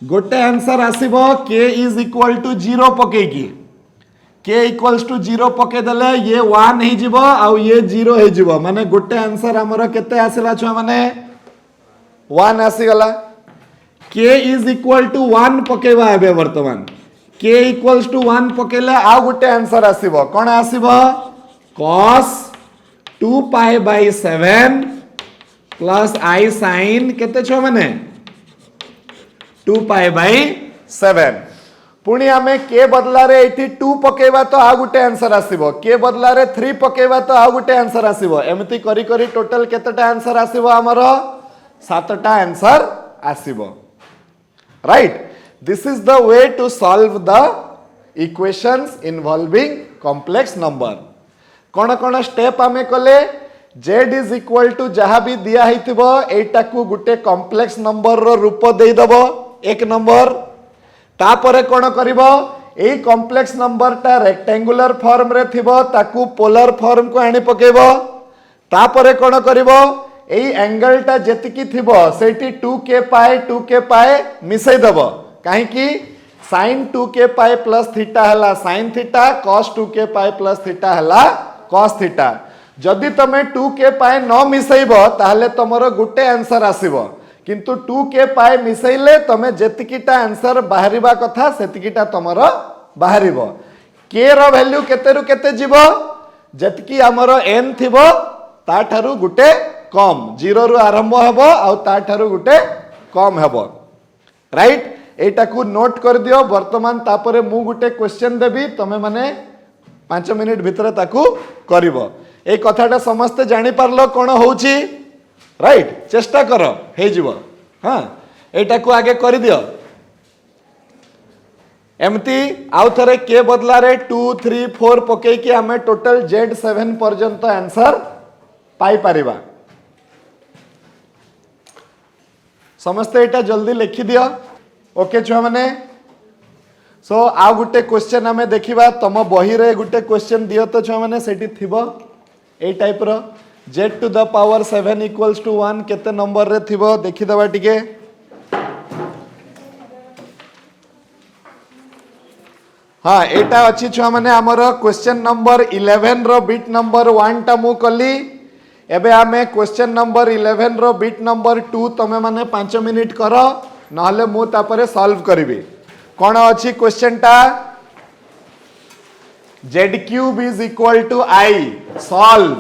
S1: गोटे आंसर आसीबो k इज इक्वल टू 0 पकेकी k इक्वल्स टू 0 पके देले ये 1 ही जीवो आ ये 0 ही जीवो माने गोटे आंसर हमर केते आसिला छ माने 1 आसी गला k इज इक्वल टू 1 पकेबा एबे वर्तमान k इक्वल्स टू 1 पकेले आ गोटे आंसर आसीबो कोन आसीबो cos 2 pi by 7 plus I sin केते छ माने 2 पाई बाय 7 पुणी आमे के बदला रे एठी 2 पकेबा तो आ गुटे आंसर आसीबो के बदला रे 3 पकेबा तो आ गुटे आंसर आसीबो एमती करी करी टोटल केतेटा आंसर आसीबो हमर 7टा आंसर आसीबो right this is the way to solve the equations involving complex number कोन कोन स्टेप आमे कले z इज इक्वल टू जहा भी दिया हितबो एटा को गुटे कॉम्प्लेक्स नंबर रो रूप देई दबो एक नंबर तापरे कोन करिवो एई कॉम्प्लेक्स नंबर टा रेक्टेंगुलर फॉर्म रे थिबो ताकू पोलर फॉर्म को आनी पकेबो तापरे कोन करिवो एई एंगल टा जेतिकी थिबो सेठी 2k पाए मिसई दबो काहे कि sin 2k pi plus theta हला sin theta cos 2k pi plus theta हला cos थीटा जदि तमे 2k पाए न मिसईबो ताहले तमरो गुटे आंसर आसीबो किंतु 2k पाए मिसैले तमे जेतिकीटा आंसर बाहरिबा कथा सेतिकीटा तमरो बाहरिबो k रो वैल्यू केते रु केते जीवो जेतिकी हमरो n थिबो ता ठारू गुटे कम 0 रु आरंभ हबो आ ता ठारू गुटे कम हबो राइट एटा को नोट कर दियो वर्तमान तापरे मु गुटे क्वेश्चन देबी तमे माने 5 मिनिट भितर ताकू करिवो ए कथाटा समस्त जानि पारलो कोन होउची राइट चेष्टा कर हे जीव हाँ एटा को आगे कर दियो एमती आउ थरे के बदला रे 2 3 4 पके कि हमें टोटल z7 पर्यंत आंसर पाई परिबा समस्त एटा जल्दी लिखि दियो ओके छुआ माने सो आ गुटे क्वेश्चन हमें देखिबा तम बही रे गुटे क्वेश्चन दियो तो छुआ माने सेठी थिबो ए टाइप रो z to the power 7 equals to 1 केते नंबर रे थिबो देखि दबा टिके हाँ एटा अछि छुआ माने हमर क्वेश्चन नंबर 11 रो बिट नंबर 1 टा मु कली एबे आमे क्वेश्चन नंबर 11 रो बिट नंबर 2 तमे माने 5 मिनिट करो नहले मु तापरे सॉल्व करिवि कोन अछि क्वेश्चन टा z cube is equal to I solve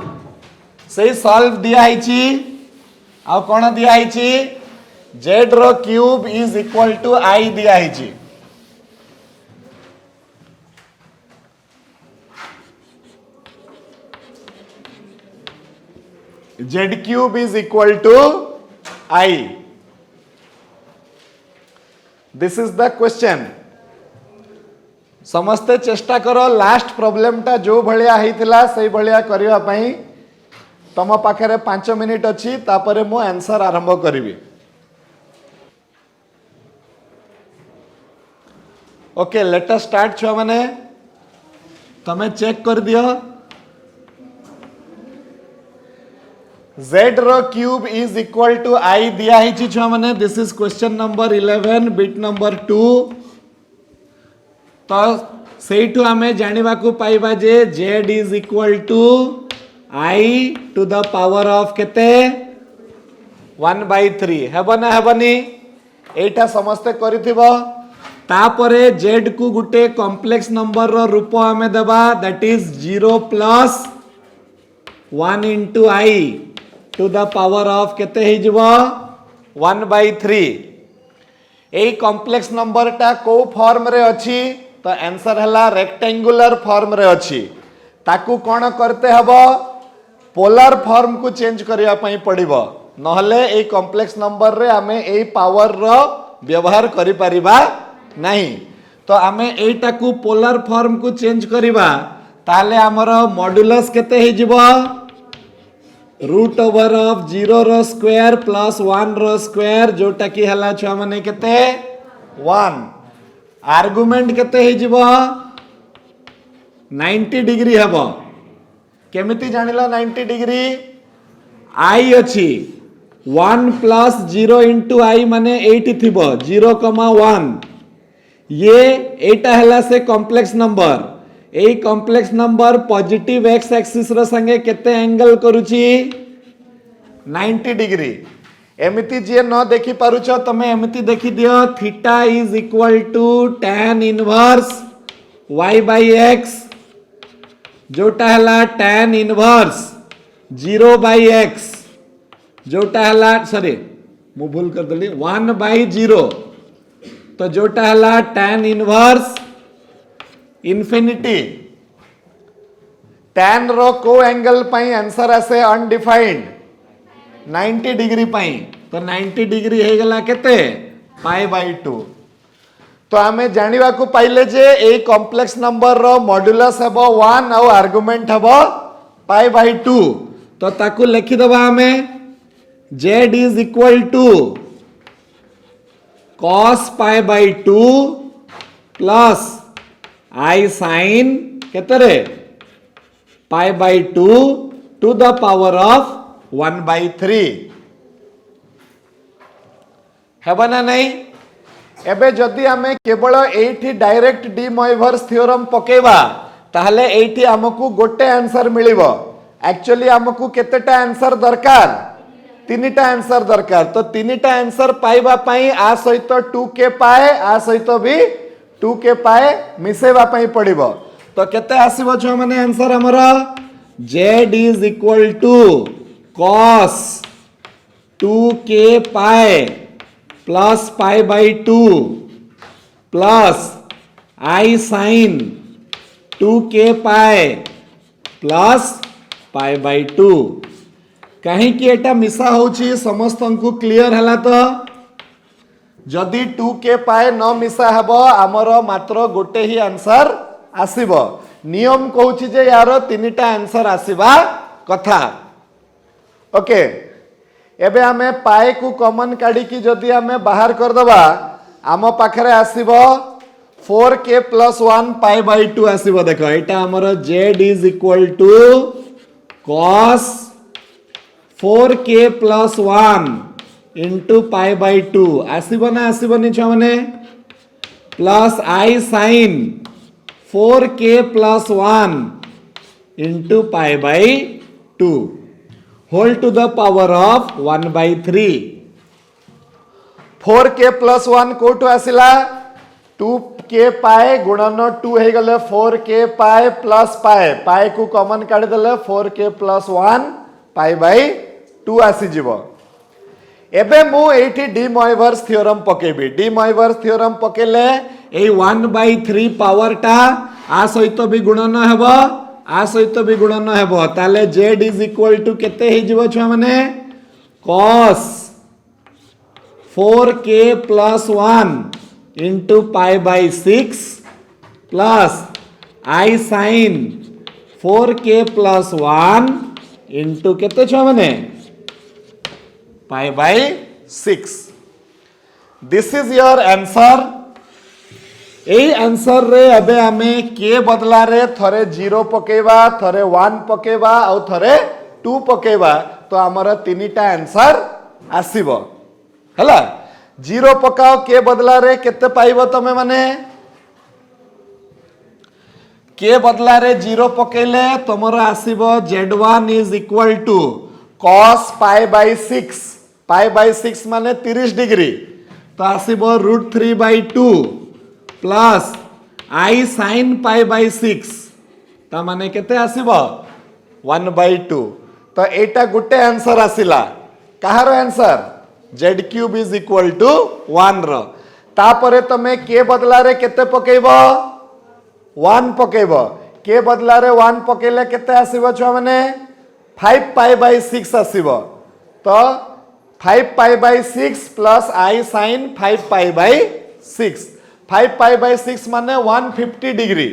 S1: से सॉल्व दिया हिची आ कोन दिया हिची जेड रो क्यूब इज इक्वल टू आई दिया है। Z cube is equal to I. This is the question. समस्ते चेष्टा करो लास्ट प्रॉब्लम टा जो भलिया हितला सही भलिया करिवा पई। तम पाखरे 5 मिनिट अच्छी तापरे मु आंसर आरंभ करिवि। ओके लेट अस स्टार्ट छुआ माने तमे चेक कर दियो। Z रो क्यूब इज इक्वल टू आई दिया ही छुआ माने this is question number 11 bit number 2। तो सेठू आमे जानिबा को पाइबा जे Z is equal to i to the power of केते 1/3 हेबो ना हेबनी एटा समस्ते करिथिबो। तापरे Z को गुटे कॉम्प्लेक्स नंबर रो रूप आमे देबा that is 0 plus 1 into i to the power of केते ही जीवो 1/3। एई कॉम्प्लेक्स नंबर टा को फॉर्म रे अछि तो आंसर हला रेक्टेंगुलर फॉर्म रे अछि। ताकू कोन करते हबो पोलर फॉर्म को चेंज करिया पई पड़िबो नहले एई कॉम्प्लेक्स नंबर रे आमे एई पावर रो व्यवहार करि परिबा नहीं। तो आमे एटा को पोलर फॉर्म को चेंज करिबा ताले हमर मॉड्यूलस केते ही जीवो रूट ओवर ऑफ 0 रो स्क्वायर प्लस 1 रो स्क्वायर जोटा की हला छुआ माने केते 1। आर्गुमेंट केते ही जीवो 90 डिग्री हबो। केमिति जानिला 90 डिग्री आई अछि 1 प्लस 0 इंटू आई माने 8 थिबो 0,1। ये एटा हला से कॉम्प्लेक्स नंबर। एई complex number positive x axis रो संगे केते एंगल करूची 90 डिग्री। एमिति जे न देखि पारुछ तमे एमिति देखि दियो theta is equal to tan inverse y by x जोटा हला tan इनवर्स 0 बाय x जोटा हला सॉरी मु भूल कर देली 1/0 तो जोटा हला tan इनवर्स इन्फिनिटी। tan रो को एंगल पई आंसर आसे अनडिफाइंड 90 डिग्री पई तो 90 डिग्री हे गला केते π/2। तो आमे जानिबा को पाइले जे ए कॉम्प्लेक्स नंबर रो मॉड्यूलस हेबो 1 और आर्गुमेंट हेबो π/2। तो ताकू लिखि दबा आमे z is equal to cos π/2 plus I sin केते रे π/2 टू द पावर ऑफ 1/3 हेबा ना नहीं। एबे जदि आमे केवल एठी डायरेक्ट डी मोइवर्स थ्योरम पकेबा ताहले एठी हमकु गोटे आंसर मिलिबो। एक्चुअली हमकु केतेटा आंसर दरकार 3टा आंसर दरकार। तो 3टा आंसर पाइबा पई आ सहित 2k पाए आ सहित भी 2k पाए मिसेबा पई पड़िबो। तो केते आसीबो छ माने आंसर हमरा z is equal to cos 2k pi plus π/2 plus I sin 2k pi plus π/2। कहीं कि एटा मिसा होची समस्त को क्लियर हला। तो जदि 2k पाए न मिसा हेबो हमर मात्र गोटे ही आंसर आसीबो। नियम कहूची जे यार 3टा आंसर आसीबा कथा। ओके एबे हमें पाए को कॉमन काढी की जदि हमें बाहर कर दबा आम पाखरे आसीबो 4k प्लस 1 π/2 आसीबो। देखो एटा हमर z is equal to cos 4k plus 1 into π/2 आसीबो ना आसीबोनी छ माने plus I sin 4k plus 1 into π/2 whole to the power of 1/3। 4k plus 1 कोटू आसिला 2k पाए गुणन 2 हे गले 4k पाए प्लस पाए पाए को कॉमन काढी देले 4k प्लस 1 π/2 आसी जीवो। एबे मु एठी डी मोइवर्स थ्योरम पकेबी डी मोइवर्स थ्योरम पकेले ए 1/3 पावर टा आ सहित भी गुणन हेबो आ सहित भी गुणन हेबो ताले z इज इक्वल टू केते हे जिवो छुआ माने cos 4k plus 1 into pi by 6 plus I sin 4k plus 1 into केते छुआ माने pi by 6. This is your answer. এই आंसर रे अबे आमे के बदला रे थरे 0 पकेबा थरे 1 पकेबा और थरे 2 पकेबा तो हमर तीनटा आंसर आसीबो हला 0 पकाओ के बदला रे केते पाइबो तमे माने के बदला रे 0 पकेले तमरो आसीबो z1 is equal to cos pi by 6 pi by 6 माने 30 डिग्री तो आसीबो √3/2 plus I sin pi by 6 ता माने केते आसीबो 1/2 तो एटा गुटे आंसर आसिला कहार answer z³ is equal to 1 रो तापरे तमे के बदला रे केते पकेइबो 1 पकेइबो के बदला रे 1 पकेले केते आसीबो छ माने 5 pi by 6 आसीबो तो 5 pi by 6 plus I sin 5 pi by 6 5 pi by 6 माने 150 डिग्री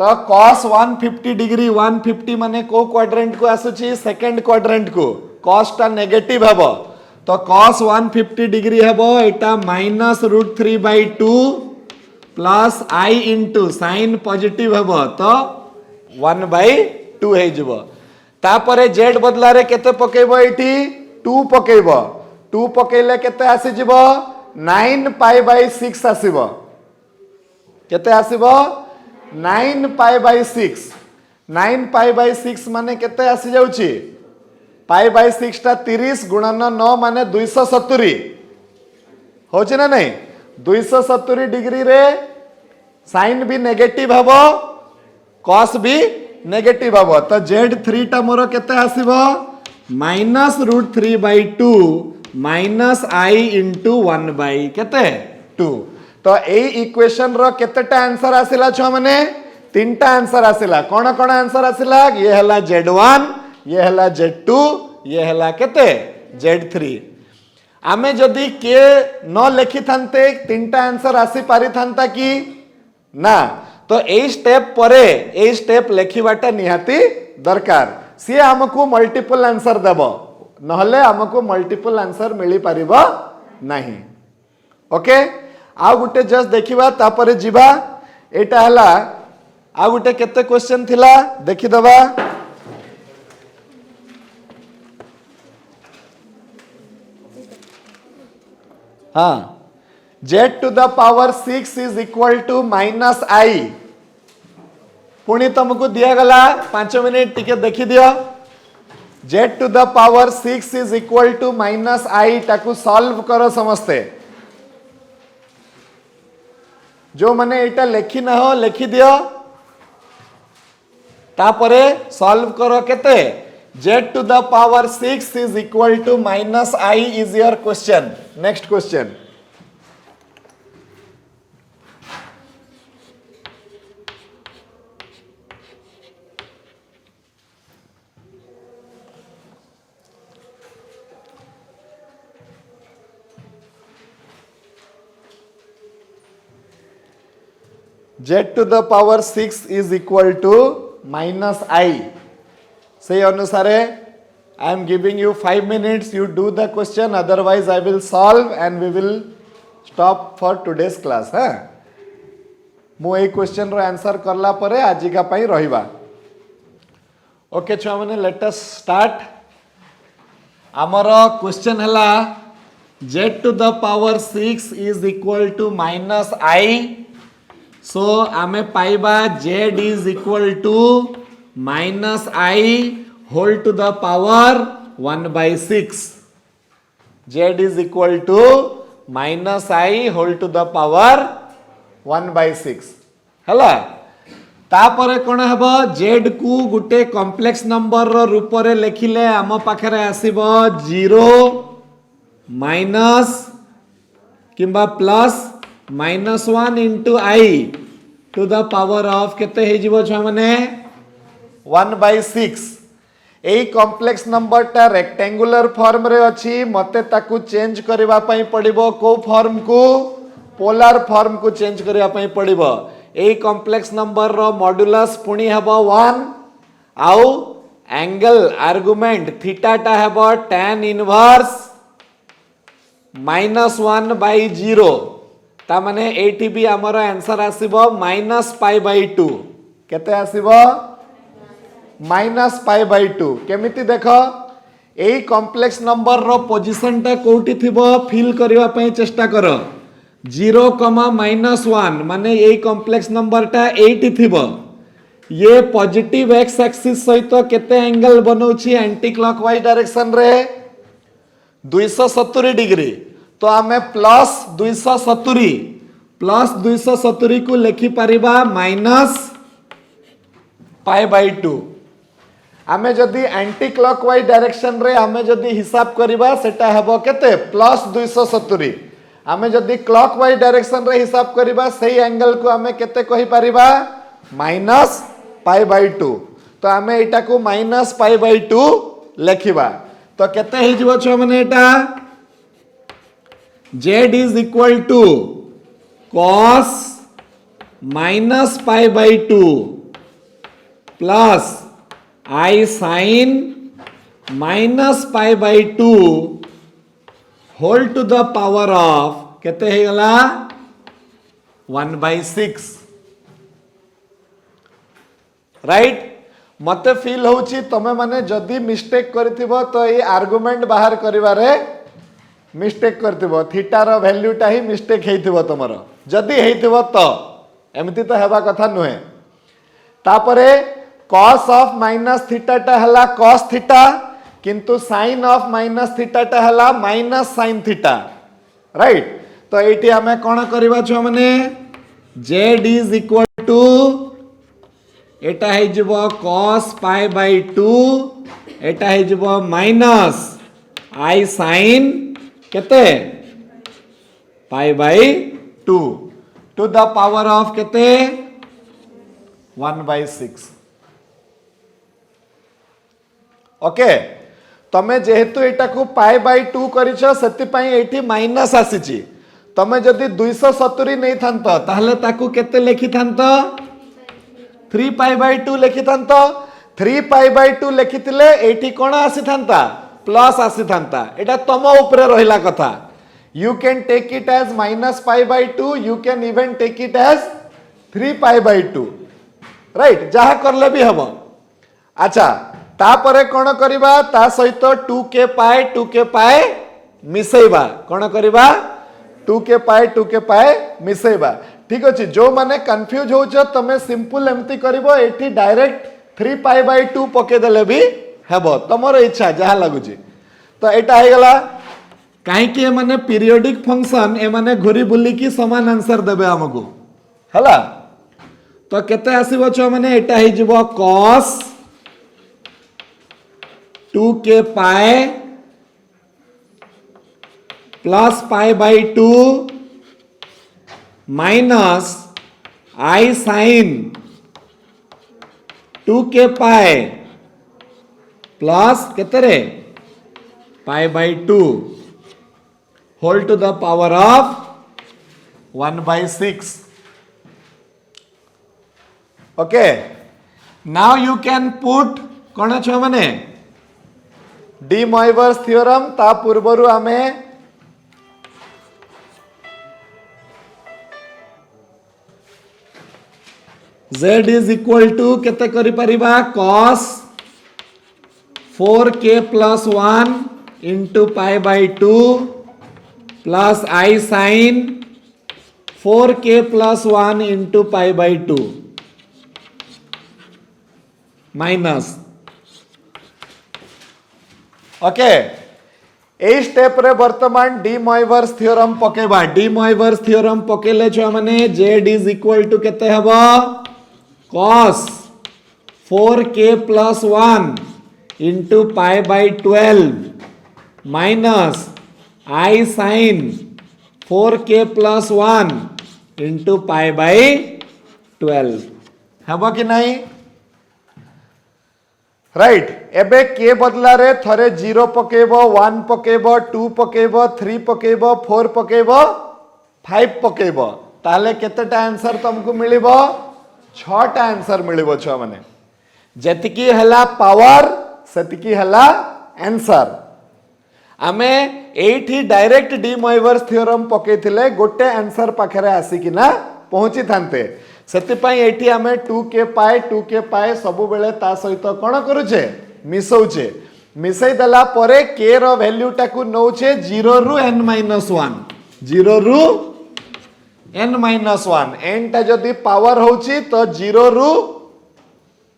S1: तो cos 150 डिग्री 150 माने को क्वाड्रेंट को आसुची सेकंड क्वाड्रेंट को cos टा नेगेटिव हेबो तो cos 150 डिग्री हेबो एटा -√3/2 plus I into sin positive हेबो तो 1/2 हे जबो तापरे z बदला रे केते पकेबो एठी 2 पकेबो 2 पकेले केते आसी जबो 9 pi by 6 आसीबो केते आसीबो 9 pi by 6 9 pi by 6 माने केते आसी जाउची pi by 6 टा 30 गुणन 9 माने 270 होची ना नहीं 270 डिग्री रे साइन भी नेगेटिव हबो cos भी नेगेटिव हबो तो z3 टा मोर केते आसीबो -√3/2 माइनस I इंटू 1 केते 2 तो ए इक्वेशन रो केतेटा आंसर आसिला छ माने तीनटा आंसर आसिला कोन कोन आंसर आसिला ये हला z1 ये हला z2 ये हला केते z3 आमे जदी के न लिखि थांते तीनटा आंसर आसी पारि थांता कि ना तो ए स्टेप परे ए स्टेप लिखिबाटा निहाती दरकार सी हमकु मल्टीपल आंसर देबो नहले हमको मल्टीपल आंसर मिली पारिबो नहीं ओके आ गुटे जस्ट देखिबा तापरे जिबा एटा हला आ गुटे केते क्वेश्चन थिला देखि दबा हां z to the power 6 is equal to -I पुणी तुमको दिया गला 5 मिनिट टिके देखि दियो z to the power 6 is equal to -I टाकू सॉल्व करो समस्ते जो माने एटा लेखि ना हो लेखि दियो तापरे सॉल्व करो केते z to the power 6 is equal to -I is your question next question z to the power 6 is equal to -I say अनुसारे I am giving you 5 minutes you do the question otherwise I will solve and we will stop for today's class ha मु ए question रो answer करला परे आजिका पई रहिबा okay छुआ माने late us start हमर question हला z to the power 6 is equal to -I so आमे पाइबा z is equal to -I whole to the power 1/6 z is equal to -I whole to the power 1/6 हला तापरे कोन हबो z को गुटे complex number रो रूप रे लेखिले आम पाखरे आसीबो 0 माइनस किंबा plus -1 into i to the power of केते हे जीवो छुआ माने 1/6 एई कॉम्प्लेक्स नंबर टा रेक्टेंगुलर फॉर्म रे अछि मते ताकू चेंज करबा पई पड़िबो को फॉर्म को पोलर फॉर्म को चेंज करबा पई पड़िबो एई कॉम्प्लेक्स नंबर रो मॉड्यूलस पुनी हेबो 1 आउ एंगल आर्गुमेंट थीटा टा हेबो tan इनवर्स -1/0 ता माने एठी भी हमर आंसर आसीबो -π/2 केते आसीबो -π/2 केमिति देखो एई कॉम्प्लेक्स नंबर रो पोजीशन टा कोठी थिबो फिल करबा पई चेष्टा करो 0, -1 माने एई कॉम्प्लेक्स नंबर टा एठी थिबो ये पॉजिटिव एक्स एक्सिस सहित केते एंगल बनौछि एंटी क्लॉकवाइज डायरेक्शन रे 270 डिग्री तो आमे +270 को लिखि परिबा -π/2 आमे जदि एंटी क्लॉकवाइज डायरेक्शन रे आमे जदि हिसाब करिबा सेटा हेबो केते +270 आमे जदि क्लॉकवाइज डायरेक्शन रे हिसाब करिबा सेही एंगल को आमे केते कहि परिबा -π/2 तो आमे एटा को -π/2 लेखिबा तो केते हे जिवो छ माने एटा z is equal to cos -π/2 plus I sin -π/2 whole to the power of केते हे गला 1/6 राइट मते फील होची तमे माने जदी मिस्टेक करथिबो तो ए आर्गुमेंट बाहर करिवारे मिस्टेक करथिबो थीटा रो वैल्यू टा ही मिस्टेक हेइथिबो तमरो जदी हेइथिबो तो एमति तो हेबा कथा नुहे तापरे cos ऑफ माइनस थीटा टा हला cos थीटा किंतु sin ऑफ माइनस थीटा टा हला माइनस sin थीटा राइट तो एठी हमें कोन करबा छ माने z इज इक्वल टू एटा हे जबो cos π/2 एटा हे जबो माइनस I sin केते π/2 टू द पावर ऑफ केते 1/6 ओके तमे जेहेतु एटा को π/2 करिछो सेति पई एठी माइनस आसीची तमे जदी 270 नै थांतो ताहले ताकू केते लेखि थांतो 3π/2 लेखि थांतो 3π/2 लेखितिले एठी कोन आसी थांता प्लस आसी थांता एटा तम ऊपर रहिला कथा you can take it as -π/2 you can even take it as 3π/2 right जहा करले भी हबो अच्छा तापरे कोन करिबा ता सहित 2k π मिसेइबा कोन करिबा 2k π मिसेइबा ठीक अछि जो माने कंफ्यूज होछ तमे सिंपल एम्ति करबो एठी डायरेक्ट 3π/2 पके देले भी हेबो तमरो इच्छा जहा लागुची तो एटा हे गला काहे कि माने पीरियोडिक फंक्शन ए माने घुरी बुली की समान आंसर देबे हमकु हला तो केते आसीबो छ माने एटा हे जिवो cos 2k π plus π/2 minus I sin 2k π plus केते रे π/2 whole to the power of 1/6 okay now you can put कोन छ माने डी मोइवर्स थ्योरम ता पूर्वरु आमे z is equal to केते करि परिबा cos 4k plus 1 into π/2 plus I sin 4k plus 1 into π/2 minus okay ए स्टेप रे वर्तमान डी मोइवर्स थ्योरम पकेबा डी मोइवर्स थ्योरम पकेले छ माने z is equal to केते हबो cos 4k plus 1 into π/12 minus I sin 4k plus 1 into pi by 12 हेबो कि नहीं राइट एबे के बदला रे थरे 0 पकेबो 1 पकेबो 2 पकेबो 3 पकेबो 4 पकेबो 5 पकेबो ताले केतेटा आंसर तुमको मिलिबो 6टा आंसर मिलिबो छ माने जतिकी हला पावर सेतिकी हला आंसर आमे एठी डायरेक्ट डी मोइवर्स थ्योरम पकेथिले गोटे आंसर पाखरे आसी कि ना पहुंची थांते सेति पई एठी आमे 2k पाए सब बेले ता सहित कोन करूचे मिसौचे मिसै दला परे k रो वैल्यू टाकू नौचे 0 रु n - 1 0 रु n - 1 n टा जदी पावर होची तो 0 रु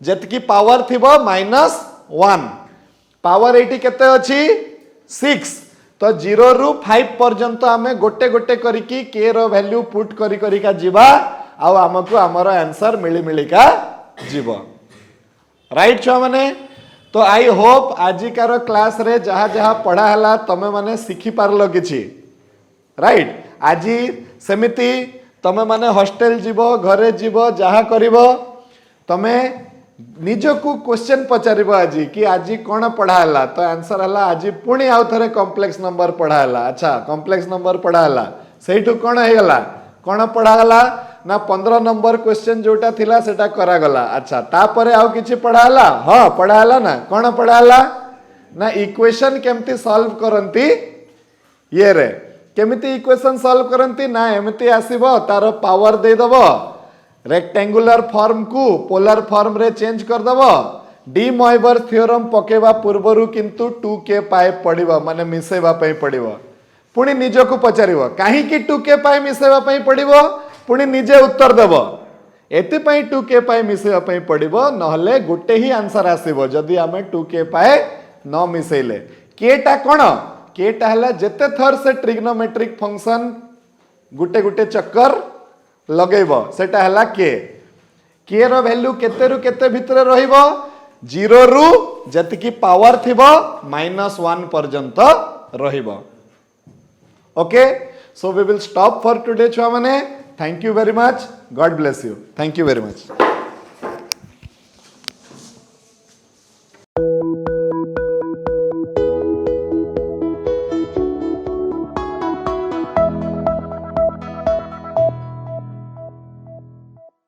S1: जतकी पावर थिबो -1 पावर एटी केते अछि 6 तो 0 रु 5 पर्यंत आमे गोटे गोटे करिकी k रो वैल्यू पुट करी करी का जीवा आउ आमको आमर आंसर मिली मिली का जीव राइट छुआ माने तो आई होप आजिकार क्लास रे जहाँ जहाँ पढ़ा हला तमे माने शिखी पारलो किछि राइट आजी सेमिति तमे माने हॉस्टल जीव घरे जीव जहाँ करिवो तमे निजको क्वेश्चन पचारिबो आजी कि आजी कोन पढ़ा हला तो आंसर हला आजी पुणी आउ थरे कॉम्प्लेक्स नंबर पढ़ा हला अच्छा कॉम्प्लेक्स नंबर पढ़ा हला सेठू कोन हे गला कोन पढ़ा हला ना 15 नंबर क्वेश्चन जोटा थिला सेटा करा गला अच्छा तापरे आउ किछि पढ़ा हला हां पढ़ा हला ना कोन पढ़ा हला ना इक्वेशन केमती सॉल्व करंती ये रे केमिति इक्वेशन सॉल्व करंती ना एमिति आसीबो तार पावर दे दबो रेक्टेंगुलर फॉर्म को पोलर फॉर्म रे चेंज कर दबो डी मोइवर्स थ्योरम पकेवा पूर्वरु किंतु 2k पाए पड़िबो माने मिसेबा पई पड़िबो पुणी निजको पचारिबो काहे कि 2k पाए मिसेबा पई पड़िबो पुणी निजे उत्तर देव एति पई 2k पाए मिसेबा पई पड़िबो नहले गोटे ही आंसर आसीबो जदी आमे 2k पाए न मिसेले केटा कोन केटा हला जेते थर से ट्रिग्नोमेट्रिक फंक्शन गुटे गुटे चक्कर लगेबो सेटा हला के रो वैल्यू केते रु केते भितरे रहिबो 0 रु जतिकी पावर थिबो -1 पर्यंत रहिबो okay so we will stop for today छुआ माने thank you very much God bless you thank you very much